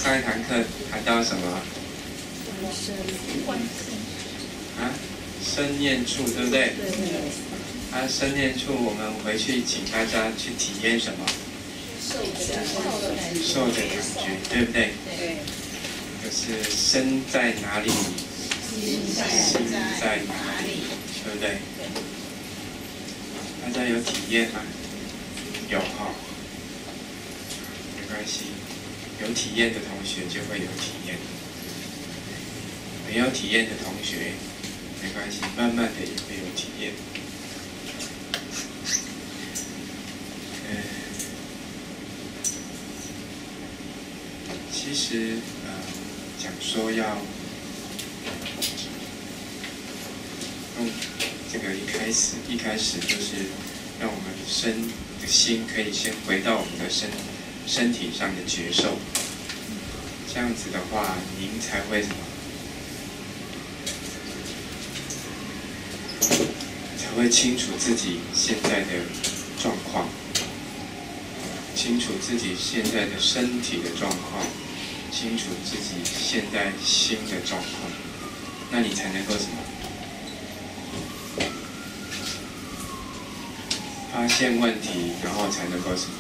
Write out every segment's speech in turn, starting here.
上一堂课谈到什么？啊，生念处，对不对？啊，生念处，我们回去请大家去体验什么？受的感觉，对不对？对。就是身在哪里，心在哪里，对不对？大家有体验吗？有哈，没关系，有体验的同学就会有体验，没有体验的同学没关系，慢慢的也会有体验。其实讲说要用这个一开始就是让我们的心可以先回到我们的身体上的觉受，这样子的话，您才会什么？才会清楚自己现在的状况，清楚自己现在的身体的状况，清楚自己现在心的状况，那你才能够什么？发现问题，然后才能够什么？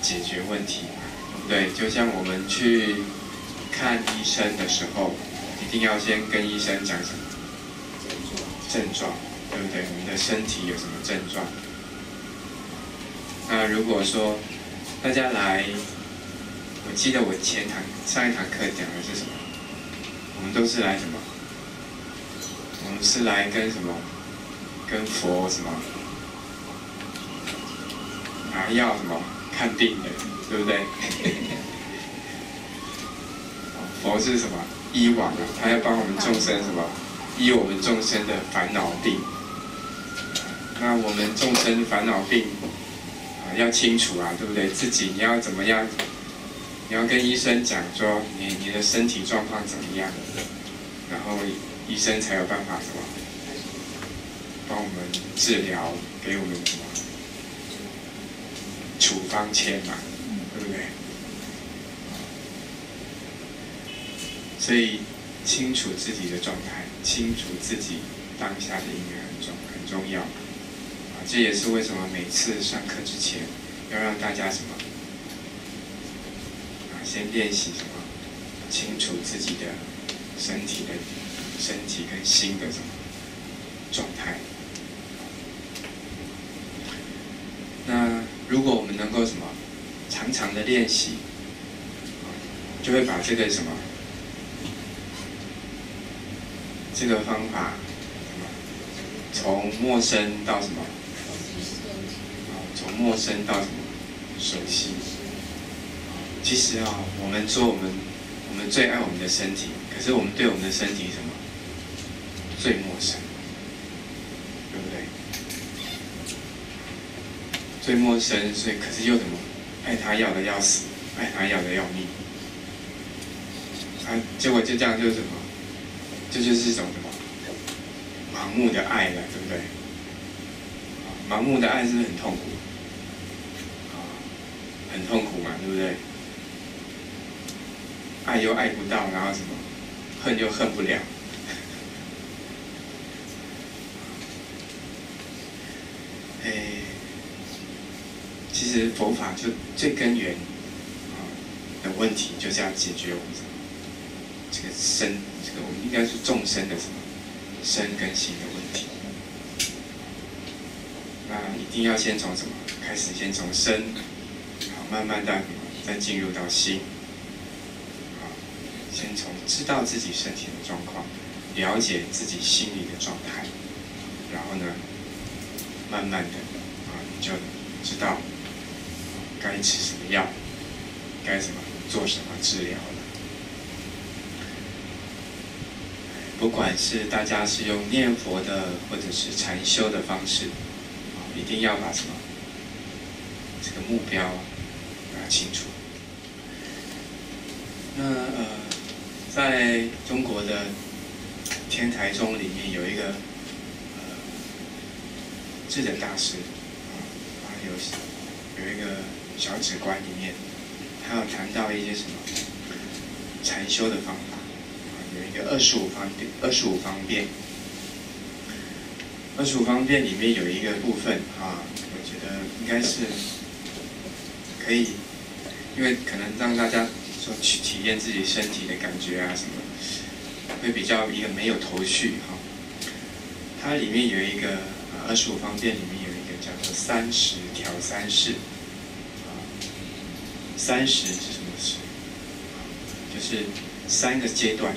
解决问题嘛，对不对？就像我们去看医生的时候，一定要先跟医生讲什么？症状，对不对？我们的身体有什么症状？那如果说大家来，我记得我上一堂课讲的是什么？我们都是来什么？我们是来跟什么？跟佛什么？拿药什么？看病的，对不对？佛是什么？医王啊，他要帮我们众生什么？医我们众生的烦恼病。那我们众生烦恼病要清楚啊，对不对？自己你要怎么样？你要跟医生讲说你的身体状况怎么样，然后医生才有办法什么？帮我们治疗，给我们什么处方签嘛，对不对？所以清楚自己的状态，清楚自己当下的因缘很重要。这也是为什么每次上课之前要让大家什么？先练习什么？清楚自己的身体跟心的什么状态。那如果我们能够什么常常的练习，就会把这个什么这个方法从陌生到什么，从陌生到什么熟悉。其实啊，我们说我们最爱我们的身体，可是我们对我们的身体什么最陌生，对不对？最陌生，所以可是又怎么爱他要的要死，爱他要的要命，结果就这样就是什么？这就是一种什么盲目的爱了，对不对？盲目的爱是不是很痛苦？很痛苦嘛，对不对？爱又爱不到，然后什么恨又恨不了。其实佛法就最根源的问题，就是要解决我们这个我们应该是众生的什么身跟心的问题。那一定要先从什么开始？先从身，慢慢的再进入到心。先从知道自己身体的状况，了解自己心理的状态，然后呢，慢慢的你就知道该吃什么药，该什么做什么治疗了。不管是大家是用念佛的，或者是禅修的方式，一定要把什么这个目标把它清楚。那在中国的天台宗里面有一个智者大师，有一个小止观里面，还有谈到一些什么禅修的方法，有一个25方便。25方便里面有一个部分我觉得应该是可以，因为可能让大家说去体验自己身体的感觉什么，会比较一个没有头绪它里面有一个25方便里面有一个叫做30调三世。30是什么事？就是3个阶段。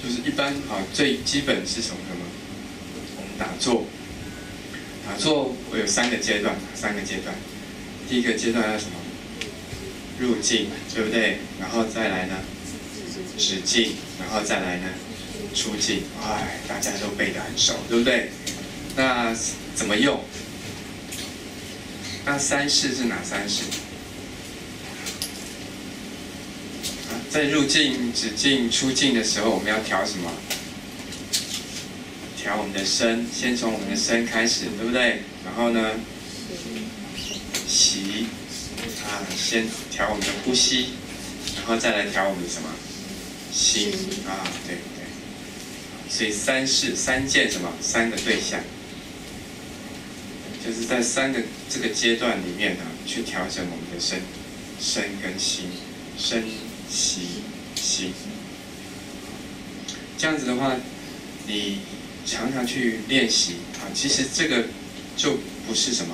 就是一般最基本是什么？我们打坐我有3个阶段。第一个阶段要什么？入境，对不对？然后再来呢，止境，然后再来呢，出境。大家都背得很熟，对不对？那怎么用？那3世是哪3世？在入境、止境、出境的时候，我们要调什么？调我们的身，先从我们的身开始，对不对？然后呢，息先调我们的呼吸，然后再来调我们的什么？心对。所以3件什么？3个对象，就是在3个这个阶段里面去调整我们的身跟心，身。息心，这样子的话，你常常去练习其实这个就不是什么，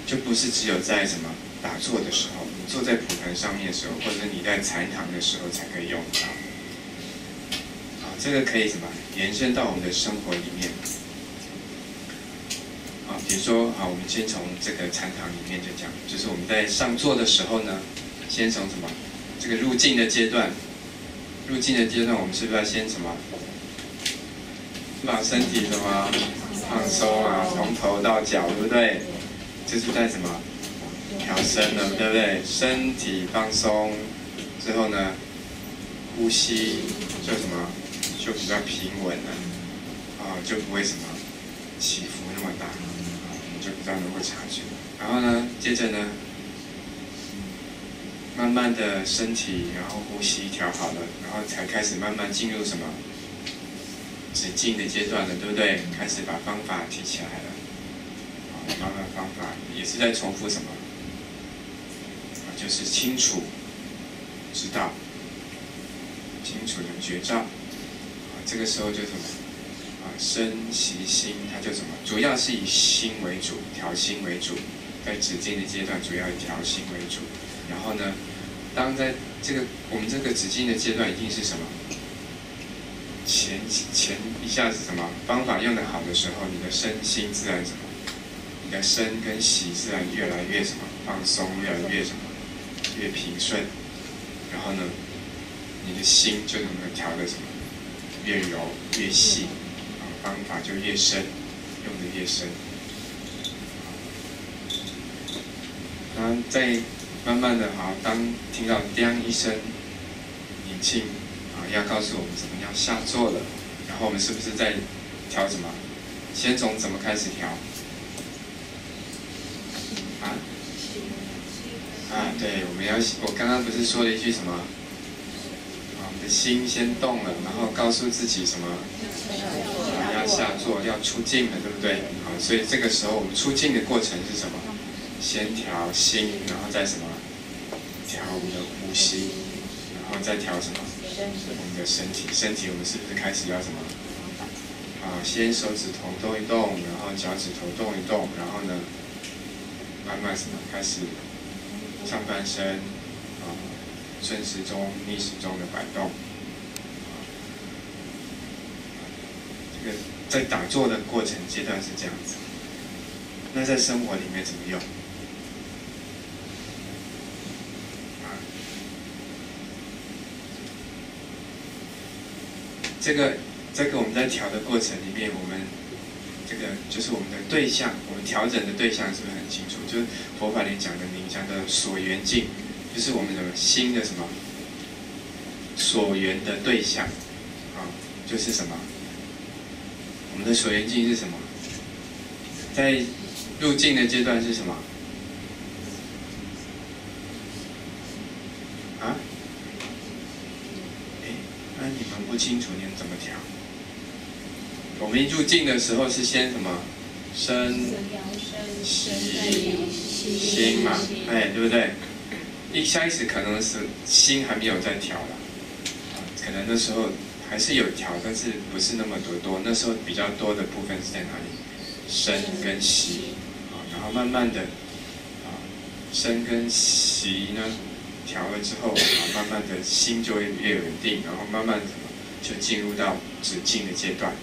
就不是只有在什么打坐的时候，你坐在蒲团上面的时候，或者你在禅堂的时候才可以用到。这个可以什么延伸到我们的生活里面。比如说我们先从这个禅堂里面就讲，就是我们在上座的时候呢，先从什么？这个入境的阶段，我们是不是要先什么？把身体什么放松从头到脚，对不对？这是在什么调身了，对不对？身体放松之后呢，呼吸就什么就比较平稳了，就不会什么起伏那么大，你就比较能够察觉。然后呢，接着呢。慢慢的身体，然后呼吸调好了，然后才开始慢慢进入什么止境的阶段了，对不对？开始把方法提起来了，慢慢方法也是在重复什么？就是清楚知道，清楚的觉照，这个时候就什么？身息心，它就什么？主要是以心为主，调心为主，在止境的阶段，主要以调心为主。然后呢，当在我们这个止境的阶段，一定是什么？前一下是什么？方法用得好的时候，你的身心自然什么？你的身跟息自然越来越什么？放松，越来越什么？越平顺。然后呢，你的心就能够调得什么？越柔越细，方法就越深，用得越深。然后再慢慢的当听到“叮”一声，引磬要告诉我们怎么样下座了，然后我们是不是在调什么？先从怎么开始调？对，我刚刚不是说了一句什么？我们的心先动了，然后告诉自己什么？要下座，要出境了，对不对？所以这个时候我们出境的过程是什么？先调心，然后再什么？调我们的呼吸，然后再调什么？我们的身体。身体我们是不是开始要什么？先手指头动一动，然后脚趾头动一动，然后呢，慢慢什么？开始上半身顺时钟、逆时钟的摆动。这个在打坐的过程阶段是这样子。那在生活里面怎么用？这个我们在调的过程里面，我们这个就是我们的对象，我们调整的对象是不是很清楚？就是佛法里讲的冥想的所缘境，就是我们的心的什么所缘的对象就是什么？我们的所缘境是什么？在入境的阶段是什么？不清楚，你们怎么调？我们一入境的时候是先什么？身、息、心嘛，哎，对不对？一开始可能是心还没有在调了，可能那时候还是有调，但是不是那么多。那时候比较多的部分是在哪里？身跟息，然后慢慢的，身跟息呢调了之后，慢慢的心就会越稳定，然后慢慢的就进入到止境的阶段。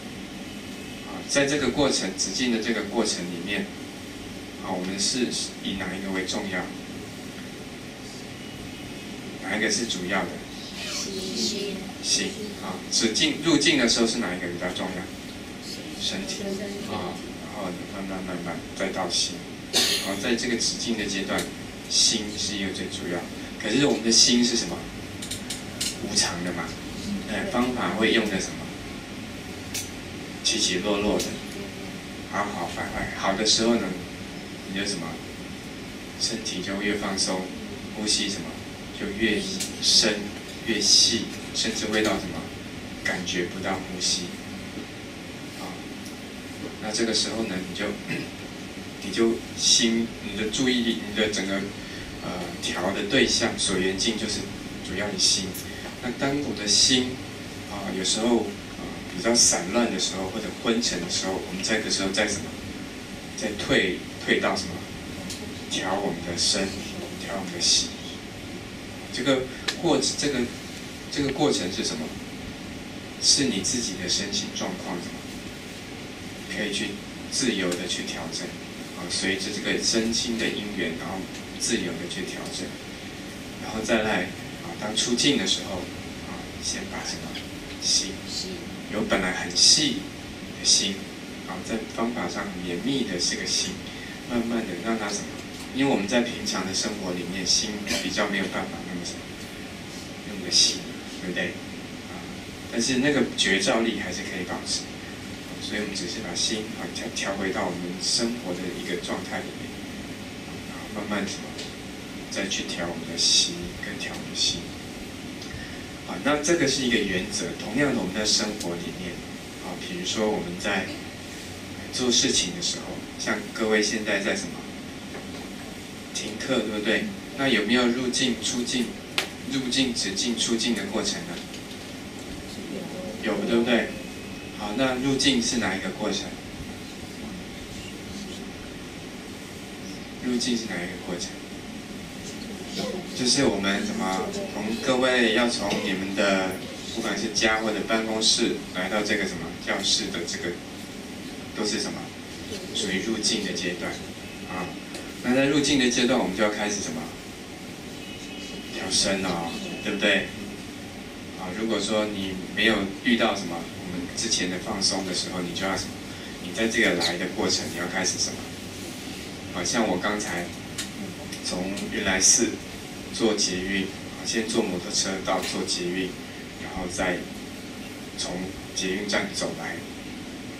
在这个过程止境的这个过程里面，我们是以哪一个为重要？哪一个是主要的？心。止境入境的时候是哪一个比较重要？身体。然后慢慢再到心。在这个止境的阶段，心是一个最主要。可是我们的心是什么？无常的嘛。方法会用的什么？起起落落的，好好坏坏。好的时候呢，你就什么，身体就越放松，呼吸什么就越深越细，甚至会到什么感觉不到呼吸。那这个时候呢，你就心，你的注意力，你的整个调的对象所缘境就是主要的心。那当我的心有时候比较散乱的时候，或者昏沉的时候，我们这个时候在什么？再退到什么？调我们的身，调我们的息。这个过程是什么？是你自己的身心状况什么？可以去自由的去调整，随着这个身心的因缘，然后自由的去调整，然后再来当出境的时候，先把什么心。有本来很细的心，在方法上很绵密的这个心，慢慢的让它什么？因为我们在平常的生活里面，心比较没有办法那么什么，那么细，对不对？但是那个觉照力还是可以保持，所以我们只是把心调回到我们生活的一个状态里面，然后慢慢什么，再去调我们的息跟调我们的心。那这个是一个原则。同样的，我们在生活里面，比如说我们在做事情的时候，像各位现在在什么停课，对不对？那有没有入境、出境、入境、止境、出境的过程呢？有，对不对？好，那入境是哪一个过程？入境是哪一个过程？就是我们什么，各位要从你们的不管是家或者办公室来到这个什么教室的这个，都是什么属于入境的阶段那在入境的阶段，我们就要开始什么调身对不对？如果说你没有遇到什么我们之前的放松的时候，你就要什么？你在这个来的过程，你要开始什么？像我刚才从云来寺坐捷运，先坐摩托车到坐捷运，然后再从捷运站走来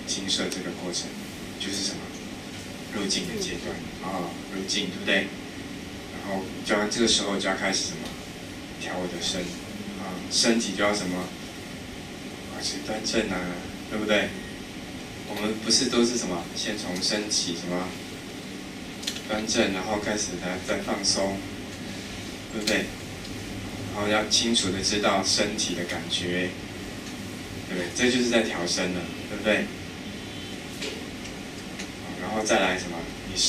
精舍这个过程，就是什么入境的阶段入境，对不对？然后这个时候就要开始什么调我的身身体就要什么保持端正对不对？我们不是都是什么先从身体什么端正，然后开始再放松，对不对？然后要清楚的知道身体的感觉，对不对？这就是在调身了，对不对？然后再来什么？你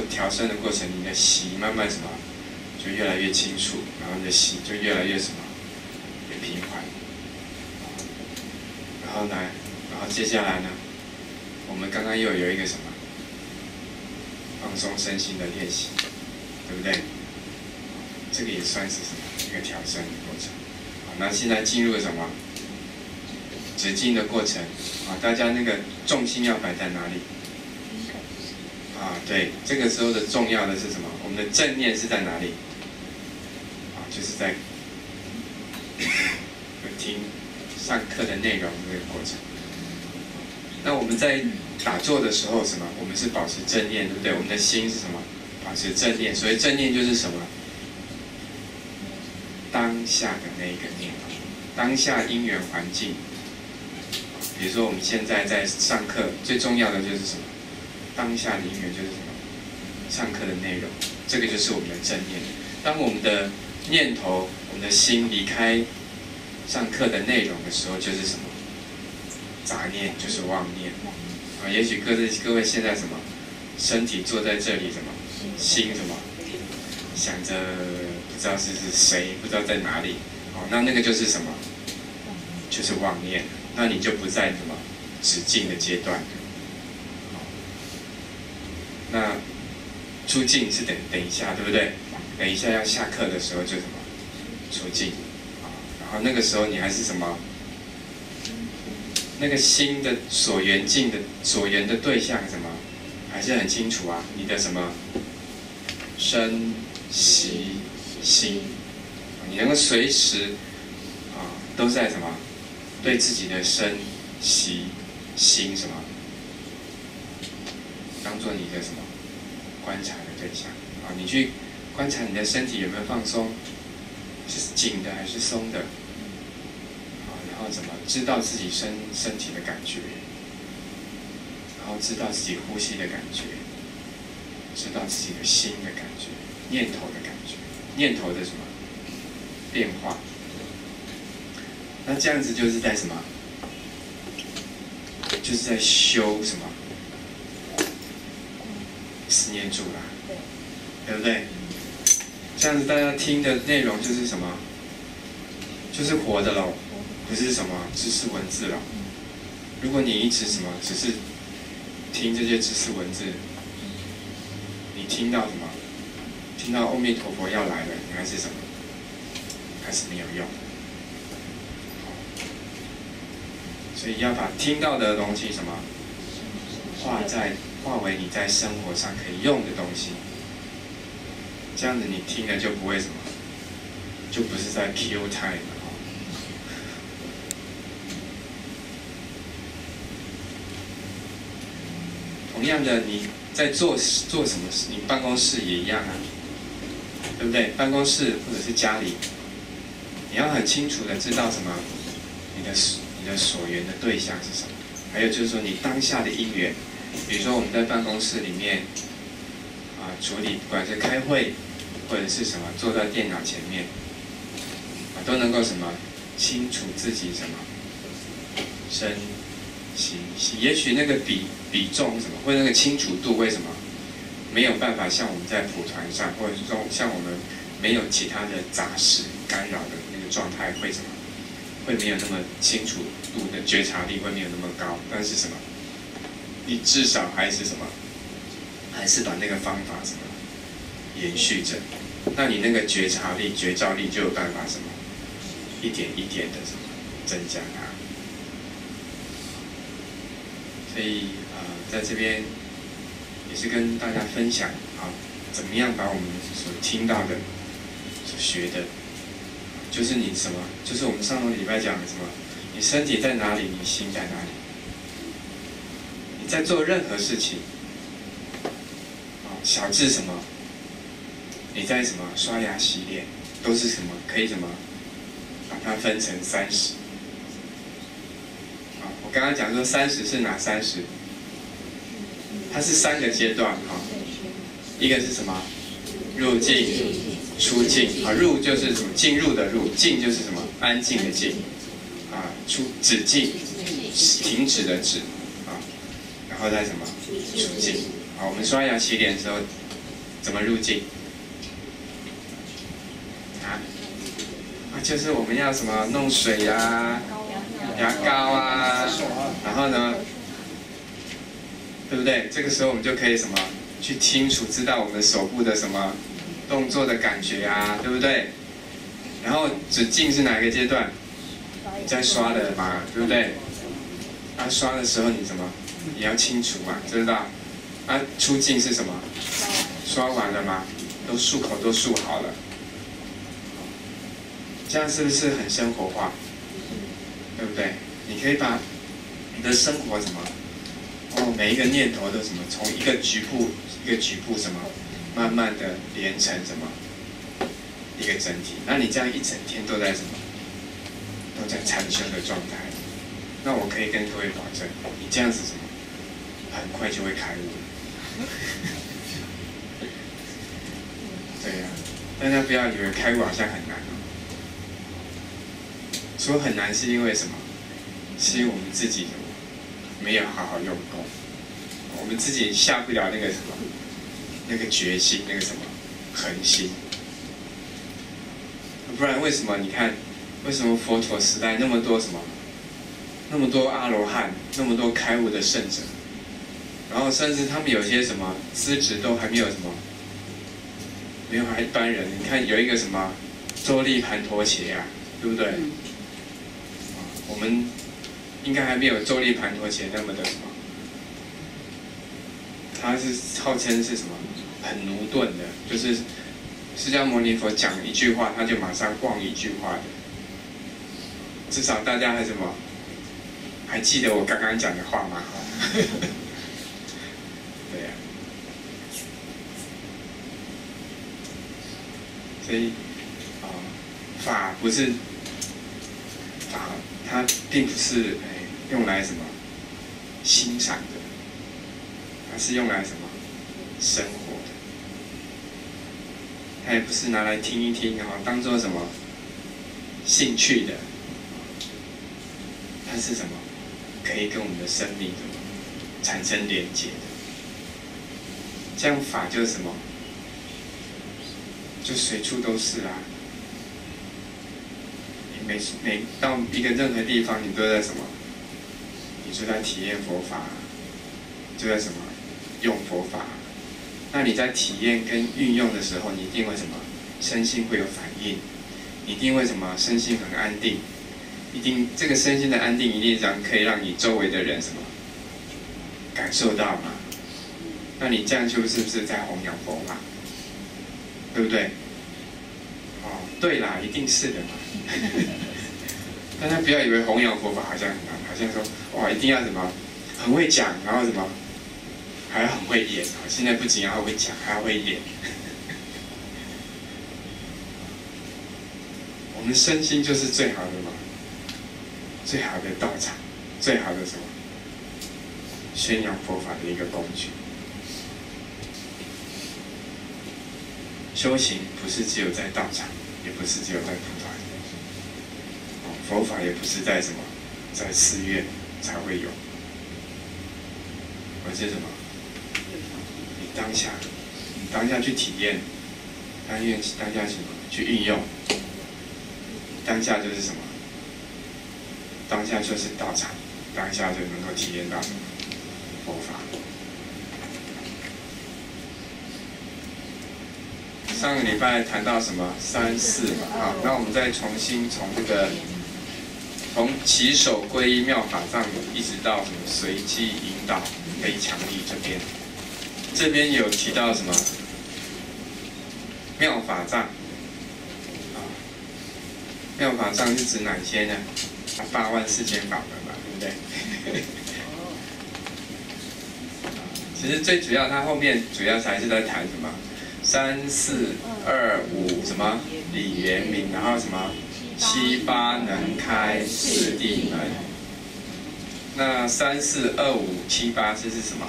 调身的过程，你的息慢慢什么就越来越清楚，然后你的息就越来越什么越平缓。然后接下来呢，我们刚刚又有一个什么放松身心的练习，对不对？这个也算是什么一个调身的过程。那现在进入了什么止境的过程大家那个重心要摆在哪里？对，这个时候的重要的是什么？我们的正念是在哪里？就是在听上课的内容这个过程。那我们在打坐的时候，什么？我们是保持正念，对不对？我们的心是什么？保持正念。所以正念就是什么？当下的那一个念头。当下因缘环境。比如说我们现在在上课，最重要的就是什么？当下的因缘就是什么？上课的内容，这个就是我们的正念。当我们的念头、我们的心离开上课的内容的时候，就是什么？杂念，就是妄念。啊，也许各位现在什么？身体坐在这里，什么？心什么？想着不知道是谁，不知道在哪里。哦，那个就是什么？就是妄念。那你就不在什么止境的阶段。那出境是等一下，对不对？等一下要下课的时候就什么出境，然后那个时候你还是什么？那个心的所缘境的所缘的对象什么？还是很清楚啊，你的什么身息心，你能够随时都在什么？对自己的身、息、心什么，当做你的什么观察的对象啊？你去观察你的身体有没有放松，是紧的还是松的？然后怎么知道自己身体的感觉，然后知道自己呼吸的感觉，知道自己的心的感觉，念头的感觉，念头的什么变化？那这样子就是在什么？就是在修什么？思念住啦，对不对？这样子大家听的内容就是什么？就是活的喽，不是什么知识文字喽。如果你一直什么，只是听这些知识文字，你听到什么？听到阿弥陀佛要来了，你还是什么？还是没有用。所以要把听到的东西什么化为你在生活上可以用的东西，这样子你听了就不会什么，就不是在 kill time 了。同样的，你在做什么事，你办公室也一样啊，对不对？办公室或者是家里，你要很清楚的知道什么，你的所缘的对象是什么？还有就是说你当下的因缘，比如说我们在办公室里面处理不管是开会或者是什么，坐在电脑前面都能够什么清楚自己什么身心。也许那个比重什么，或者那个清楚度，为什么没有办法像我们在蒲团上，或者是说像我们没有其他的杂事干扰的那个状态，会什么？会没有那么清楚度的觉察力会没有那么高，但是什么？你至少还是什么？还是把那个方法什么延续着，那你那个觉察力、觉照力就有办法什么一点一点的什么增加它。所以在这边也是跟大家分享怎么样把我们所听到的、所学的。就是你什么？就是我们上个礼拜讲的什么？你身体在哪里，你心在哪里？你在做任何事情，小至什么？你在什么刷牙洗脸，都是什么？可以什么？把它分成30。我刚刚讲说30是哪30？它是3个阶段一个是什么？入境。出境入就是什么？进入的入，境就是什么？安静的静出止境，停止的止然后再什么？出境。我们刷牙洗脸的时候怎么入境？就是我们要什么弄水牙膏然后呢，对不对？这个时候我们就可以什么？去清楚知道我们手部的什么？动作的感觉对不对？然后止境是哪个阶段？你在刷的嘛，对不对？刷的时候你什么？也要清楚嘛，知道？出境是什么？刷完了吗？都漱口都漱好了，这样是不是很生活化？对不对？你可以把你的生活什么？每一个念头都什么？从一个局部什么？慢慢的连成什么一个整体？那你这样一整天都在什么？都都在禅修的状态。那我可以跟各位保证，你这样子什么，很快就会开悟了。对呀、大家不要以为开悟好像很难哦。说很难是因为什么？是因为我们自己没有好好用功，我们自己下不了那个什么，那个决心，那个什么恒心。不然为什么你看，为什么佛陀时代那么多什么，那么多阿罗汉，那么多开悟的圣者，然后甚至他们有些什么资质都还没有什么，没有一般人。你看有一个什么周利盘陀伽啊，对不对？我们应该还没有周利盘陀伽那么的什么，他是号称是什么很驽钝的，就是释迦牟尼佛讲一句话，他就马上忘一句话的。至少大家还什么，还记得我刚刚讲的话吗？对呀、所以法不是法，它并不是用来什么欣赏的，它是用来什么生活的。它也不是拿来听一听，然后当做什么兴趣的。它是什么？可以跟我们的生命什么产生连结的。这样法就是什么？就随处都是啊。你每到一个任何地方，你都在什么？你就在体验佛法，就在什么用佛法。那你在体验跟运用的时候，你一定会什么？身心会有反应，你一定会什么？身心很安定。一定这个身心的安定，一定可以让你周围的人什么感受到嘛？那你这样就是不是在弘扬佛法？对不对？哦，对啦，一定是的嘛。大家不要以为弘扬佛法好像很难，好像说哇一定要什么很会讲，然后什么还要很会演。现在不仅要会讲，还要会演。我们身心就是最好的嘛。最好的道场，最好的什么？宣扬佛法的一个工具。修行不是只有在道场，也不是只有在蒲团。佛法也不是在什么，在寺院才会有，而是什么？你当下去体验，当下什么？去运用，当下就是什么？当下就是道场，当下就能够体验到佛法。上个礼拜谈到什么3、4嘛，好，那我们再重新从这个从起手皈依妙法藏，一直到什么随机引导非强力这边有提到什么妙法藏啊？妙法藏是指哪些呢？8万4千法门嘛，对不对？其实最主要，它后面主要还是在谈什么3、4、2、5什么理圆明，然后什么7、8能开4谛门。那3、4、2、5、7、8这是什么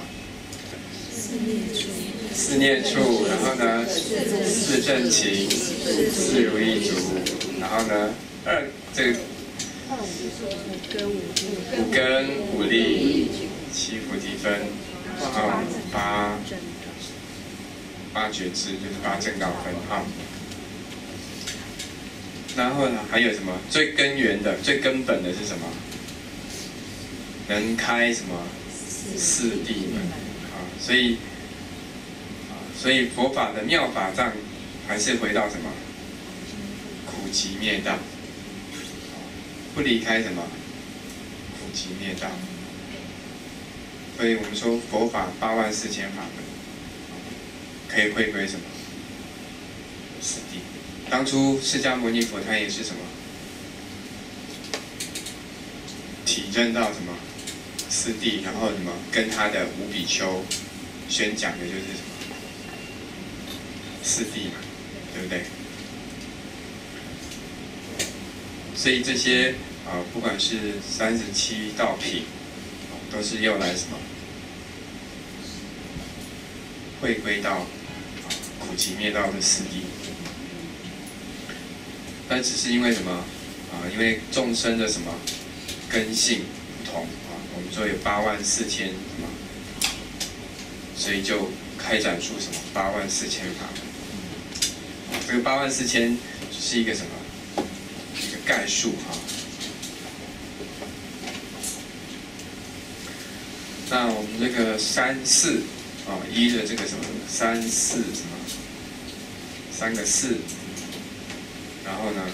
？4念处，然后呢4正勤，4如意足，然后呢这个5根5力7菩提分，然后8觉支就是8正道分哈。然后呢还有什么最根源的、最根本的是什么？能开什么4谛门啊？所以佛法的妙法藏还是回到什么苦集灭道，不离开什么苦集灭道。所以我们说佛法8万4千法门，可以回归什么4谛。当初释迦牟尼佛他也是什么体认到什么4谛，然后什么跟他的五比丘宣讲的就是什么4谛嘛，对不对？所以这些不管是37道品，都是用来什么？回归到苦集灭道的四谛。那只是因为什么？因为众生的什么根性不同我们说有84000什么，所以就开展出什么84000法门。这个84000是一个什么？一个概述那我们这个3、4依的这个什么3、4什么3个4，然后呢，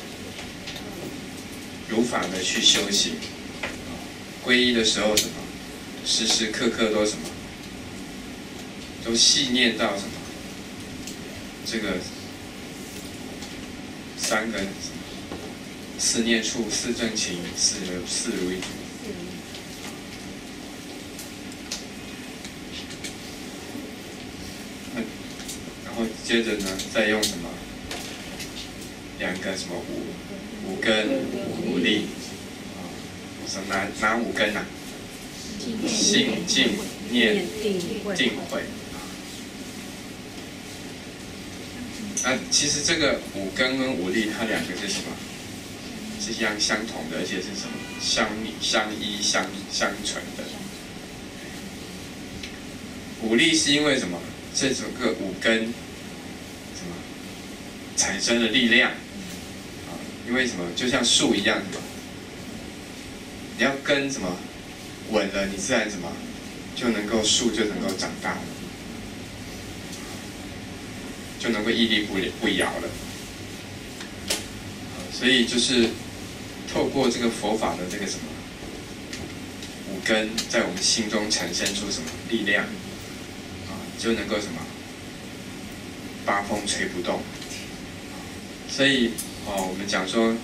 如法的去修行。皈依的时候什么？时时刻刻都什么？都细念到什么？这个3个4念处、4正勤、4如意足。然后接着呢，再用什么2个什么五根五力哪5根啊？信、静、念、定、慧。其实这个5根跟5力，它2个是什么？是相同的，而且是什么？相依相存的。5力是因为什么？这个5根什么产生了力量因为什么？就像树一样什么？你要根什么稳了，你自然什么树就能够长大了，就能够屹立不摇了。所以就是透过这个佛法的这个什么5根，在我们心中产生出什么力量就能够什么八风吹不动。所以我们讲说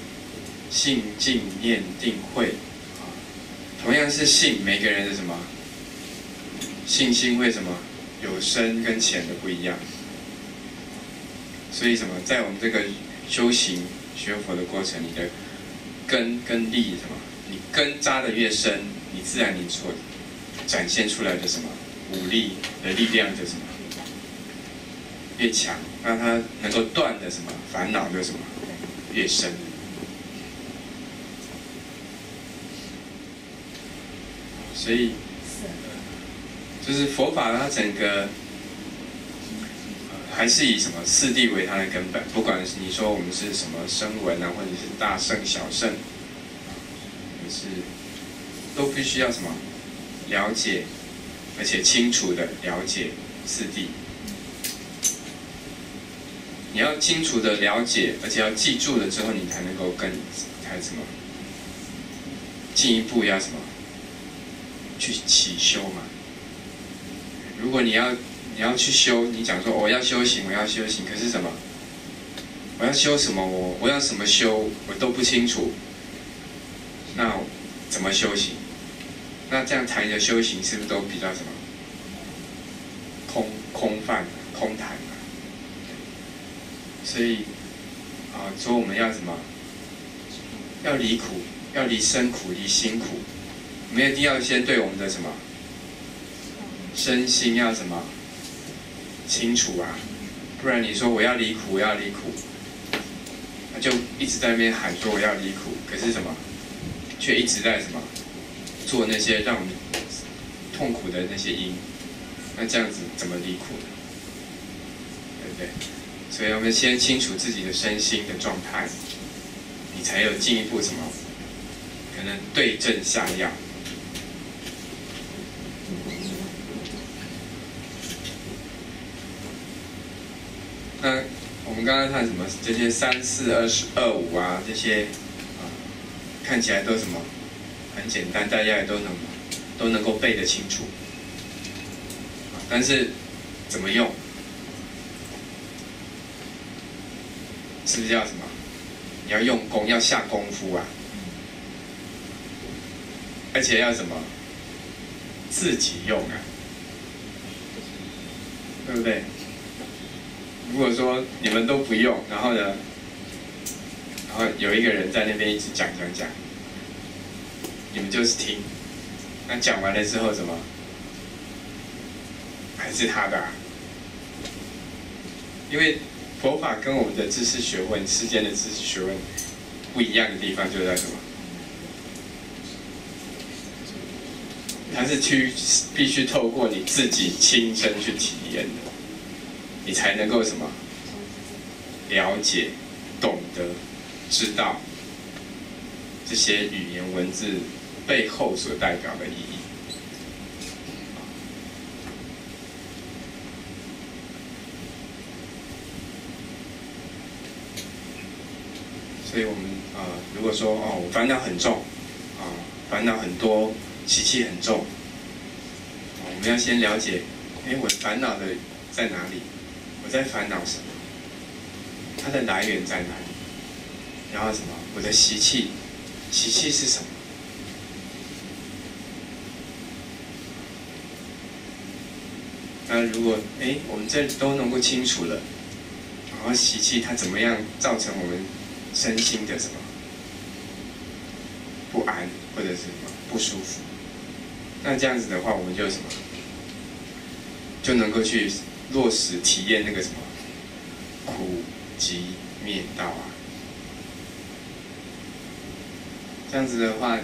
信、静、念、定、慧同样是信，每个人的什么信心会什么有深跟浅的不一样。所以什么，在我们这个修行学佛的过程，你的根跟力什么，你根扎得越深，你自然你所展现出来的什么武力的力量就什么越强，那它能够断的什么烦恼就什么越深。所以，就是佛法它整个还是以什么四谛为它的根本。不管是你说我们是什么声闻或者是大乘小乘，都必须要什么了解，而且清楚的了解四谛。你要清楚的了解，而且要记住了之后，你才能够才什么进一步要什么去起修嘛。如果你要去修，你讲说我要修行，可是什么？我要修什么？我要什么修？我都不清楚。那怎么修行？那这样谈的修行是不是都比较什么空泛、空谈嘛？所以说我们要什么？要离苦，要离生苦，离辛苦。我们一定要先对我们的什么身心要什么清楚啊，不然你说我要离苦，我要离苦，那就一直在那边喊说我要离苦，可是什么，却一直在什么做那些让我们痛苦的那些因，那这样子怎么离苦呢？对不对？所以我们先清楚自己的身心的状态，你才有进一步什么可能对症下药。那我们刚刚看什么？这些3、4、25啊，这些看起来都什么很简单，大家也都能够背得清楚。但是怎么用？是不是要什么？你要用功，要下功夫啊！而且要什么？自己用啊，对不对？如果说你们都不用，然后呢，然后有一个人在那边一直讲，你们就是听。那讲完了之后怎么？还是他的啊？因为佛法跟我们的知识学问、世间的知识学问不一样的地方就在什么？它是必须透过你自己亲身去体验的，你才能够什么了解、懂得、知道这些语言文字背后所代表的意义。所以我们如果说我烦恼很重烦恼很多，习气很重我们要先了解，我烦恼的在哪里？我在烦恼什么？它的来源在哪里？然后什么？我的习气是什么？那如果我们这都能够清楚了，然后习气它怎么样造成我们身心的什么不安，或者是什么不舒服？那这样子的话，我们就什么就能够去落实体验那个什么苦集灭道啊。这样子的话，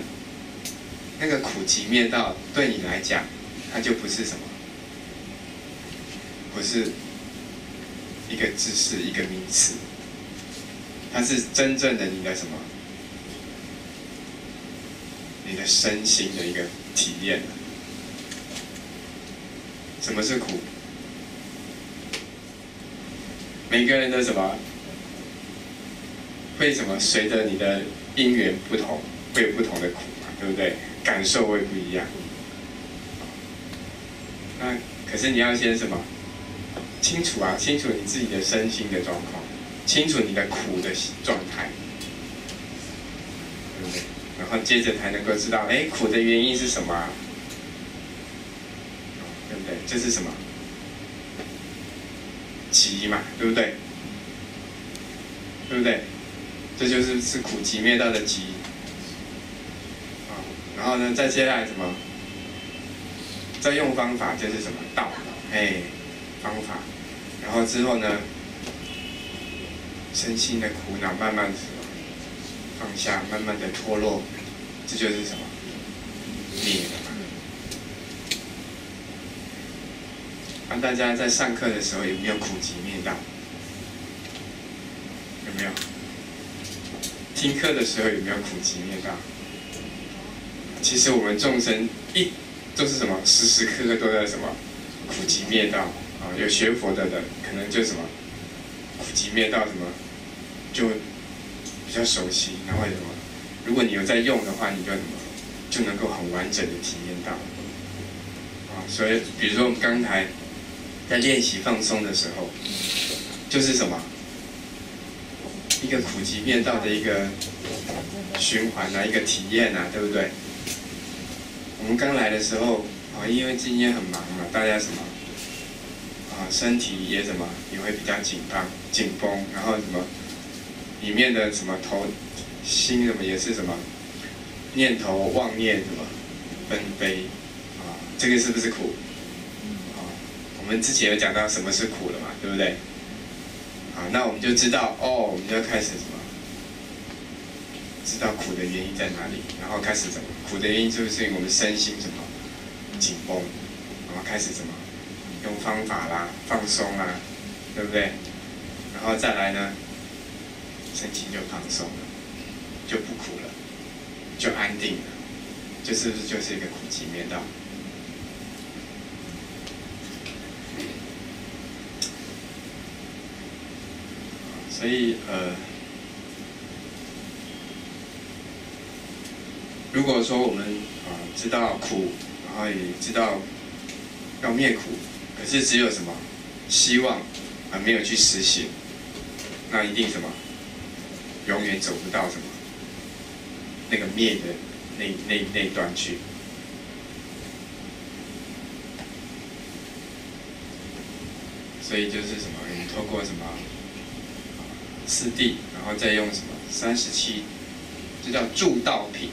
那个苦集灭道对你来讲，它就不是什么，不是一个知识一个名词，它是真正的你的什么，你的身心的一个体验。什么是苦？每个人的什么会什么随着你的因缘不同，会有不同的苦嘛，对不对？感受会不一样。那可是你要先什么？清楚你自己的身心的状况，清楚你的苦的状态，对不对？然后接着才能够知道，苦的原因是什么啊？对不对？这是什么？集嘛，对不对？对不对？这就是苦集灭道的集。然后呢，再接下来什么？再用方法就是什么道？方法。然后之后呢，身心的苦恼慢慢放下，慢慢的脱落，这就是什么？灭了嘛。那大家在上课的时候有没有苦集灭道？有没有？听课的时候有没有苦集灭道？其实我们众生都是什么？时时刻刻都在什么？苦集灭道有学佛的人可能就什么苦集灭道什么就比较熟悉，然后什么，如果你有在用的话，你就什么就能够很完整的体验到所以比如说我们刚才在练习放松的时候，就是什么一个苦集灭道的一个循环一个体验对不对？我们刚来的时候因为今天很忙嘛，大家什么身体也什么也会比较紧绷，然后什么里面的什么心什么也是什么念头妄念什么纷飞这个是不是苦？我们之前有讲到什么是苦了嘛，对不对？那我们就知道我们就要开始什么，知道苦的原因在哪里，然后开始什么苦的原因就是我们身心什么紧绷，然后开始什么用方法啦，放松啦，对不对？然后再来呢，身心就放松了，就不苦了，就安定了，就是不是就是一个苦集灭道？所以如果说我们知道苦，然后也知道要灭苦，可是只有什么希望没有去实行，那一定什么永远走不到什么那个灭的那一端去。所以就是什么，我们透过什么四谛，然后再用什么37，这叫助道品。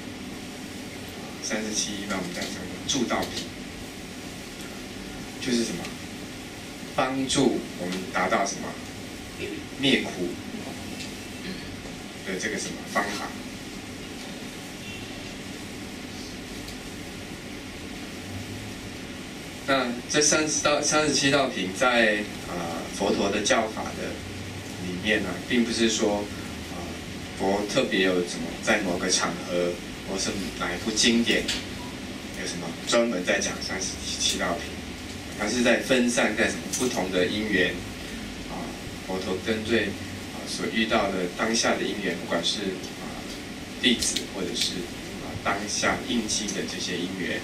37一般我们讲什么助道品，就是什么帮助我们达到什么灭苦的这个什么方法。那这37道品在佛陀的教法的里面呢，并不是说佛特别有什么在某个场合或是哪一部经典有什么专门在讲37道品，它是在分散在什么不同的因缘佛陀针对所遇到的当下的因缘，不管是弟子或者是当下应机的这些因缘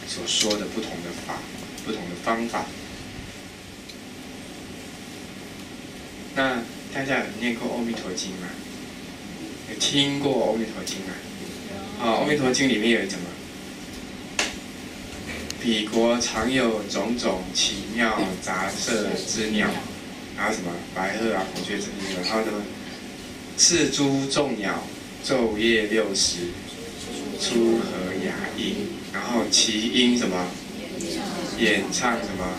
所说的不同的法。不同的方法。那大家有念过《阿弥陀经》吗？有听过《阿弥陀经》吗？《阿弥陀经》里面有什么？彼国常有种种奇妙杂色之鸟，还有什么白鹤啊、孔雀之类的，还有什么是诸众鸟，昼夜60，出和雅音，然后其音什么？演唱什么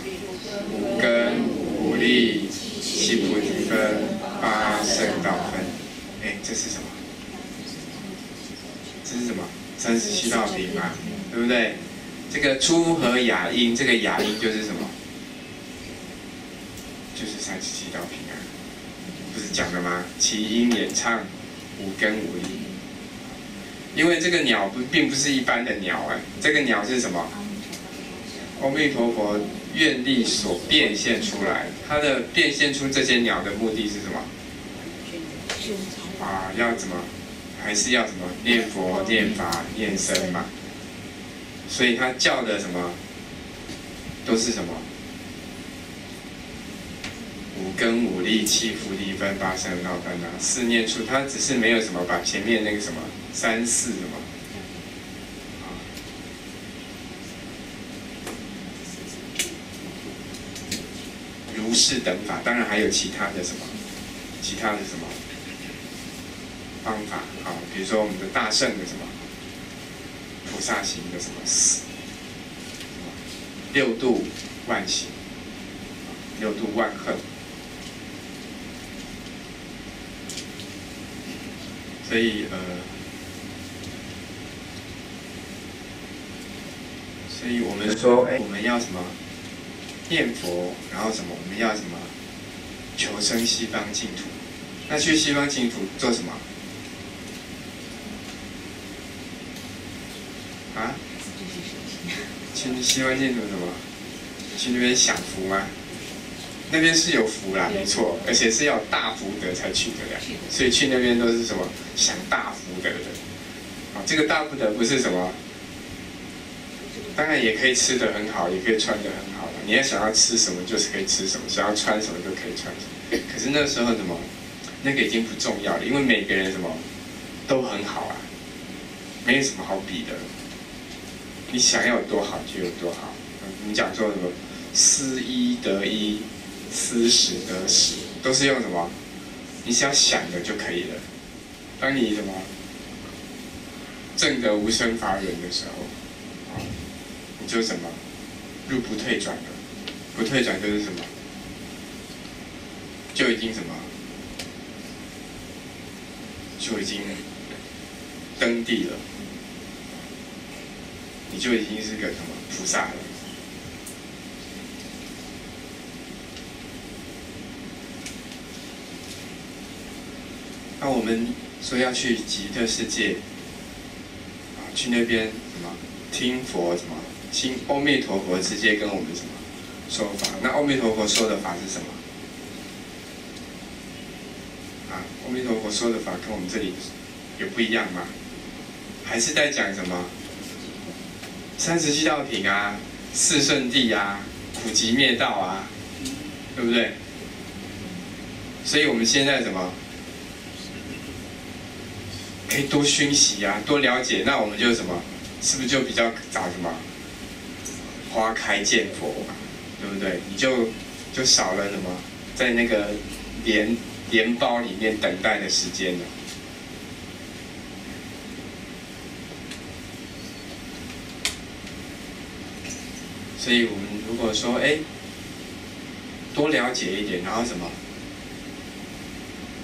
五根、五力、七菩提分、八圣道分。这是什么？这是什么？37道品嘛，对不对？这个出和雅音，这个雅音就是什么？就是37道品啊，不是讲了吗？其音演唱五根五力。因为这个鸟并不是一般的鸟这个鸟是什么？阿弥陀佛愿力所变现出来，它的变现出这些鸟的目的是什么？要怎么？还是要什么？念佛、念法、念僧嘛。所以它叫的什么？都是什么？五根、五力、七菩提分、八圣道分四念处，它只是没有什么把前面那个什么3、4什么。如是等法，当然还有其他的什么方法比如说我们的大圣的什么菩萨行的什么6度万行，6度万恨。所以我们说，我们要什么？念佛，然后什么？我们要什么？求生西方净土。那去西方净土做什么？去西方净土什么？去那边享福吗？那边是有福啦，没错，而且是要大福德才去得了。所以去那边都是什么？享大福德的。这个大福德不是什么？当然也可以吃得很好，也可以穿得很好。你要想要吃什么，就是可以吃什么；想要穿什么，就可以穿什么。可是那时候什么，那个已经不重要了，因为每个人什么都很好没有什么好比的。你想要有多好就有多好。你讲说什么思一得一，思十得十，都是用什么？你只要想的就可以了。当你什么证得无生法忍的时候，你就什么入不退转了。不退转就是什么？就已经什么？就已经登地了。你就已经是个什么菩萨了。那我们说要去极乐世界，去那边什么听佛什么，听阿弥陀佛直接跟我们什么说法。那阿弥陀佛说的法是什么？阿弥陀佛说的法跟我们这里有不一样吗？还是在讲什么37道品四圣谛苦集灭道对不对？所以我们现在什么可以多熏习多了解，那我们就什么，是不是就比较早什么花开见佛对不对？你就少了什么在那个莲包里面等待的时间了。所以我们如果说多了解一点，然后什么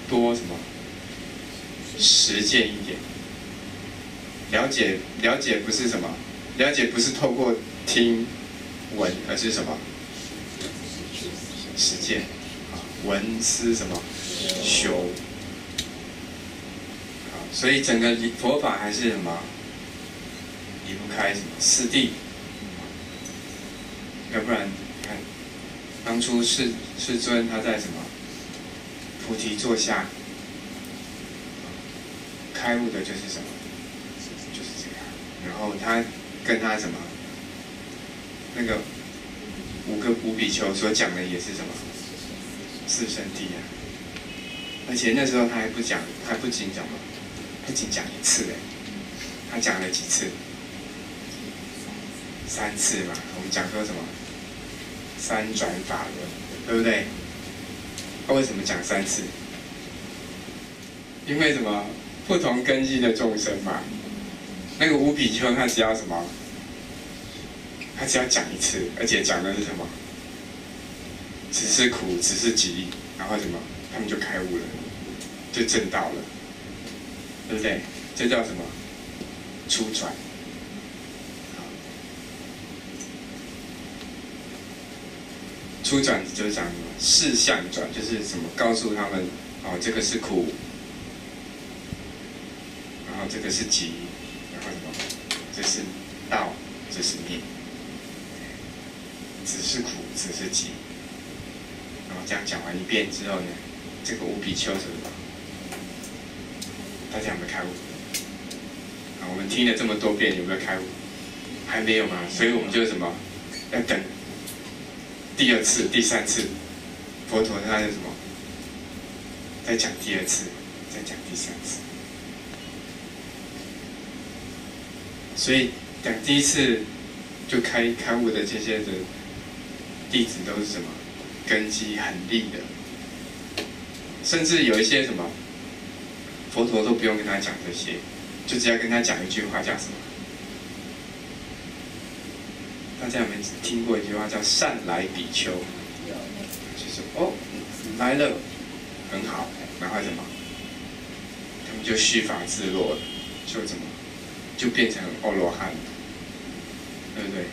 多什么实践一点，了解不是什么，了解不是透过听闻，而是什么实践啊，闻思什么修。所以整个佛法还是什么离不开什么四谛，要不然你看当初世尊他在什么菩提座下开悟的就是什么，就是这样。然后他跟他什么那个五比丘所讲的也是什么四圣谛啊，而且那时候他还不讲，他不仅讲嘛。他仅讲一次他讲了几次？3次嘛。我们讲说什么3转法轮，对不对？为什么讲3次？因为什么？不同根基的众生嘛。那个五比丘他只要什么？他只要讲一次，而且讲的是什么？只是苦，只是集，然后什么？他们就开悟了，就证道了。对不对？这叫什么？初转。初转就是讲什么？事相转，就是什么？告诉他们，这个是苦，然后这个是集，然后什么？这是道，这是灭。只是苦，只是集。然后这样讲完一遍之后呢，这个五比丘是什么？大家有没有开悟？我们听了这么多遍，有没有开悟？还没有嘛，所以我们就什么？要等第2次、第3次，佛陀他就什么？再讲第2次，再讲第3次。所以讲第1次就开悟的这些的弟子都是什么？根基很利的，甚至有一些什么？佛陀都不用跟他讲这些，就只要跟他讲一句话，叫什么？大家有没有听过一句话叫"善来比丘"？就是来了，很好，然后什么？他们就续法自落了，就怎么？就变成阿罗汉了，对不对？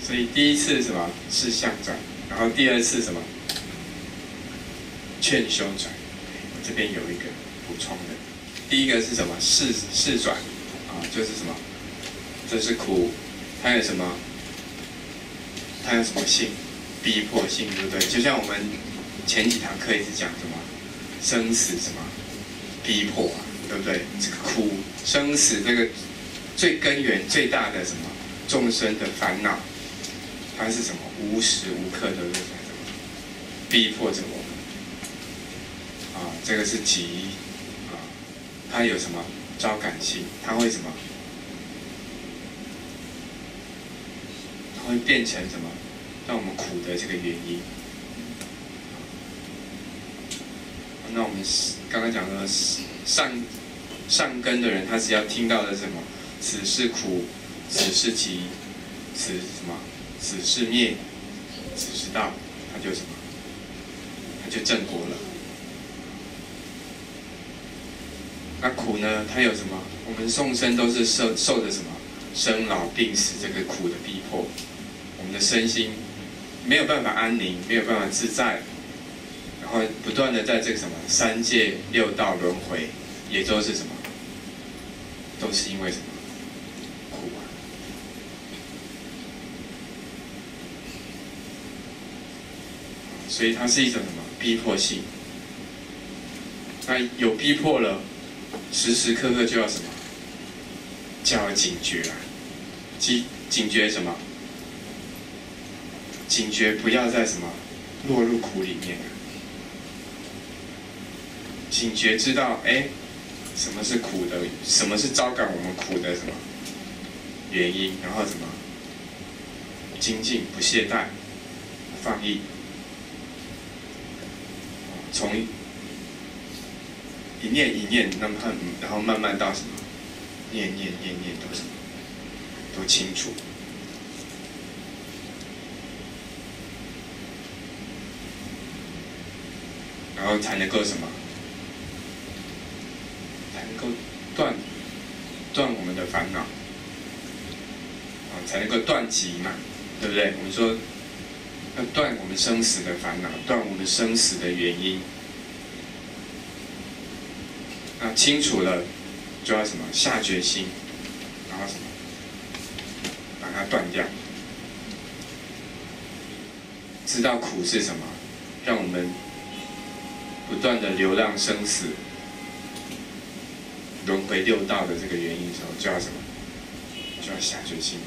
所以第1次什么？事相转，然后第2次什么？劝修转。这边有一个补充的，第一个是什么？事转就是什么？这是苦，它有什么？它有什么性？逼迫性，对不对？就像我们前几堂课一直讲什么生死什么逼迫对不对？这个苦生死这个最根源最大的什么众生的烦恼，它是什么？无时无刻都是在什么逼迫着我们。这个是集它有什么招感性？它会什么？它会变成什么？让我们苦的这个原因。那我们刚刚讲的上根的人，他只要听到的是什么？此是苦，此是集，此什么？此是灭，此是道，他就什么？他就正果了。那苦呢？它有什么？我们众生都是受着什么生老病死这个苦的逼迫，我们的身心没有办法安宁，没有办法自在，然后不断的在这个什么3界6道轮回，也都是什么？都是因为什么？苦啊！所以它是一种什么逼迫性？那有逼迫了。时时刻刻就要什么？就要警觉啊！警觉什么？警觉不要在什么落入苦里面啊！警觉知道，什么是苦的？什么是招感我们苦的什么原因？然后什么？精进不懈怠，放逸，从一念一念，然后慢慢到什么？念念都什么？都清楚。后才能够什么？才能够断我们的烦恼，才能够断集嘛，对不对？我们说要断我们生死的烦恼，断我们生死的原因。那清楚了，就要什么？下决心，然后什么？把它断掉。知道苦是什么，让我们不断的流浪生死、轮回六道的这个原因的时候，就要什么？就要下决心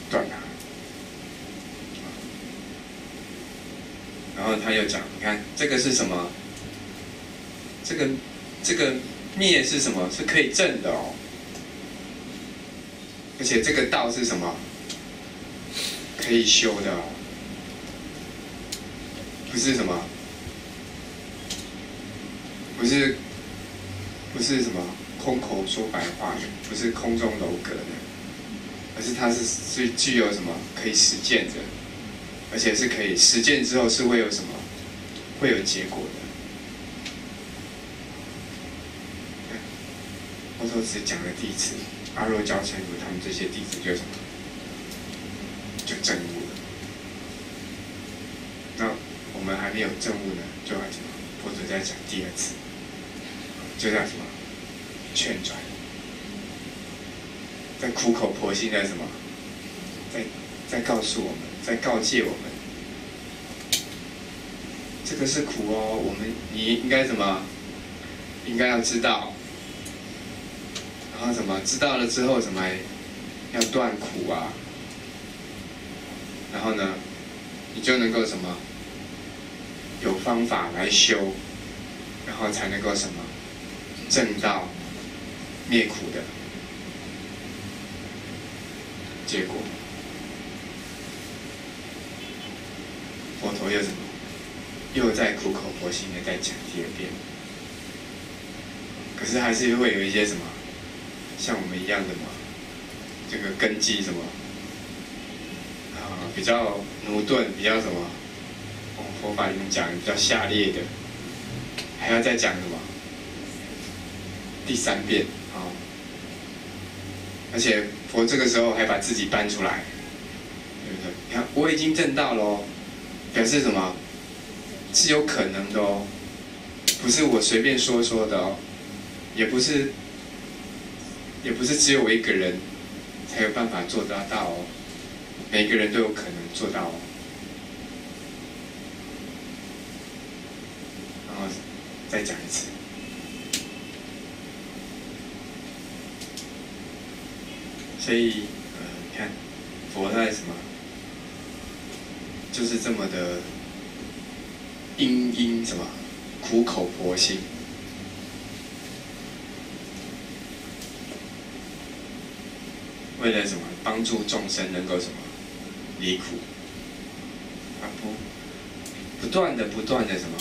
断它。然后他又讲，你看这个是什么？这个灭是什么？是可以证的哦。而且这个道是什么？可以修的哦。不是什么？不是什么空口说白话的，不是空中楼阁的，而是它是具有什么可以实践的，而且是可以实践之后是会有什么？会有结果的。佛陀只讲了第一次，阿若教禅如他们这些弟子就什么？就证悟了。那我们还没有证悟呢，就要什么？佛陀在讲第二次，就叫什么？劝转，在苦口婆心的什么？在告诉我们，在告诫我们，这个是苦哦，你应该什么？应该要知道，然后什么？知道了之后什么？要断苦啊，然后呢，你就能够什么？有方法来修，然后才能够什么证到灭苦的结果。佛陀又什么？又在苦口婆心的再讲第二遍。可是还是会有一些什么，像我们一样的嘛，这个根基什么比较驽钝，比较什么？佛法里面讲比较下列的，还要再讲什么？第三遍啊！而且佛这个时候还把自己搬出来，对不对？你看我已经证到了哦，表示什么？是有可能的哦，不是我随便说说的哦，也不是只有我一个人才有办法做得到哦，每个人都有可能做到哦。再讲一次，所以你看佛在什么，就是这么的什么苦口婆心，为了什么帮助众生能够什么离苦，不断的什么。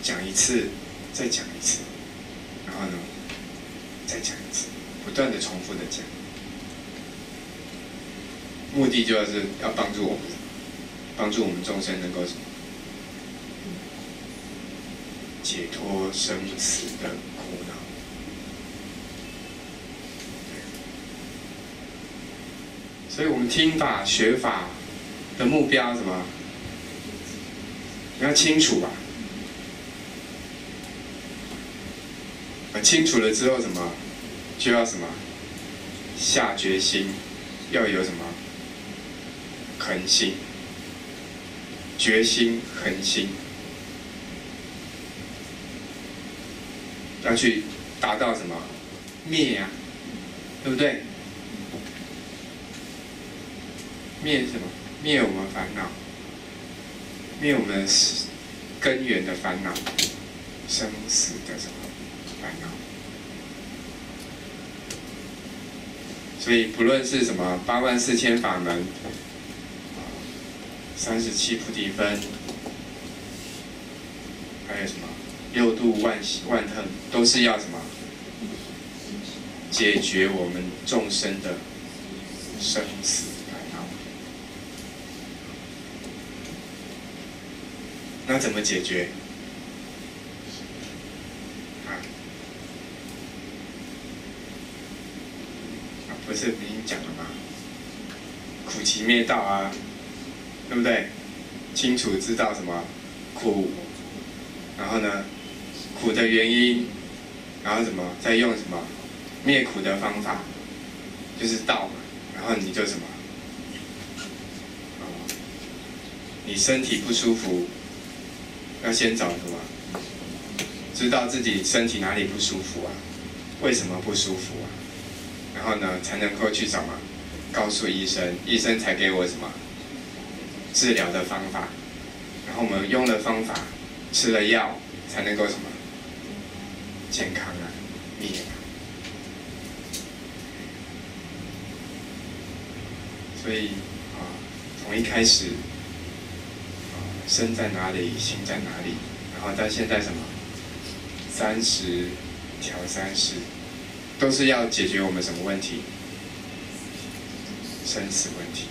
讲一次，再讲一次，然后呢，再讲一次，不断的重复的讲，目的就是要帮助我们众生能够什么解脱生死的苦恼。所以我们听法学法的目标什么？你要清楚吧。清楚了之后，什么就要什么下决心，要有什么恒心、决心、恒心，要去达到什么灭啊，对不对？灭什么？灭我们烦恼，灭我们根源的烦恼，生死的什么？烦恼。所以不论是什么84000法门，37菩提分，还有什么6度万恨，都是要什么解决我们众生的生死烦恼。那要怎么解决？不是已经讲了吗？苦集灭道啊，对不对？清楚知道什么苦，然后呢，苦的原因，然后什么，再用什么灭苦的方法，就是道嘛。然后你就什么，你身体不舒服，要先找什么？知道自己身体哪里不舒服啊？为什么不舒服啊？然后呢，才能够去什么？告诉医生，医生才给我什么治疗的方法。然后我们用了方法，吃了药，才能够什么健康啊，灭啊。所以从一开始身在哪里，心在哪里，然后到现在什么30调30。都是要解决我们什么问题？生死问题。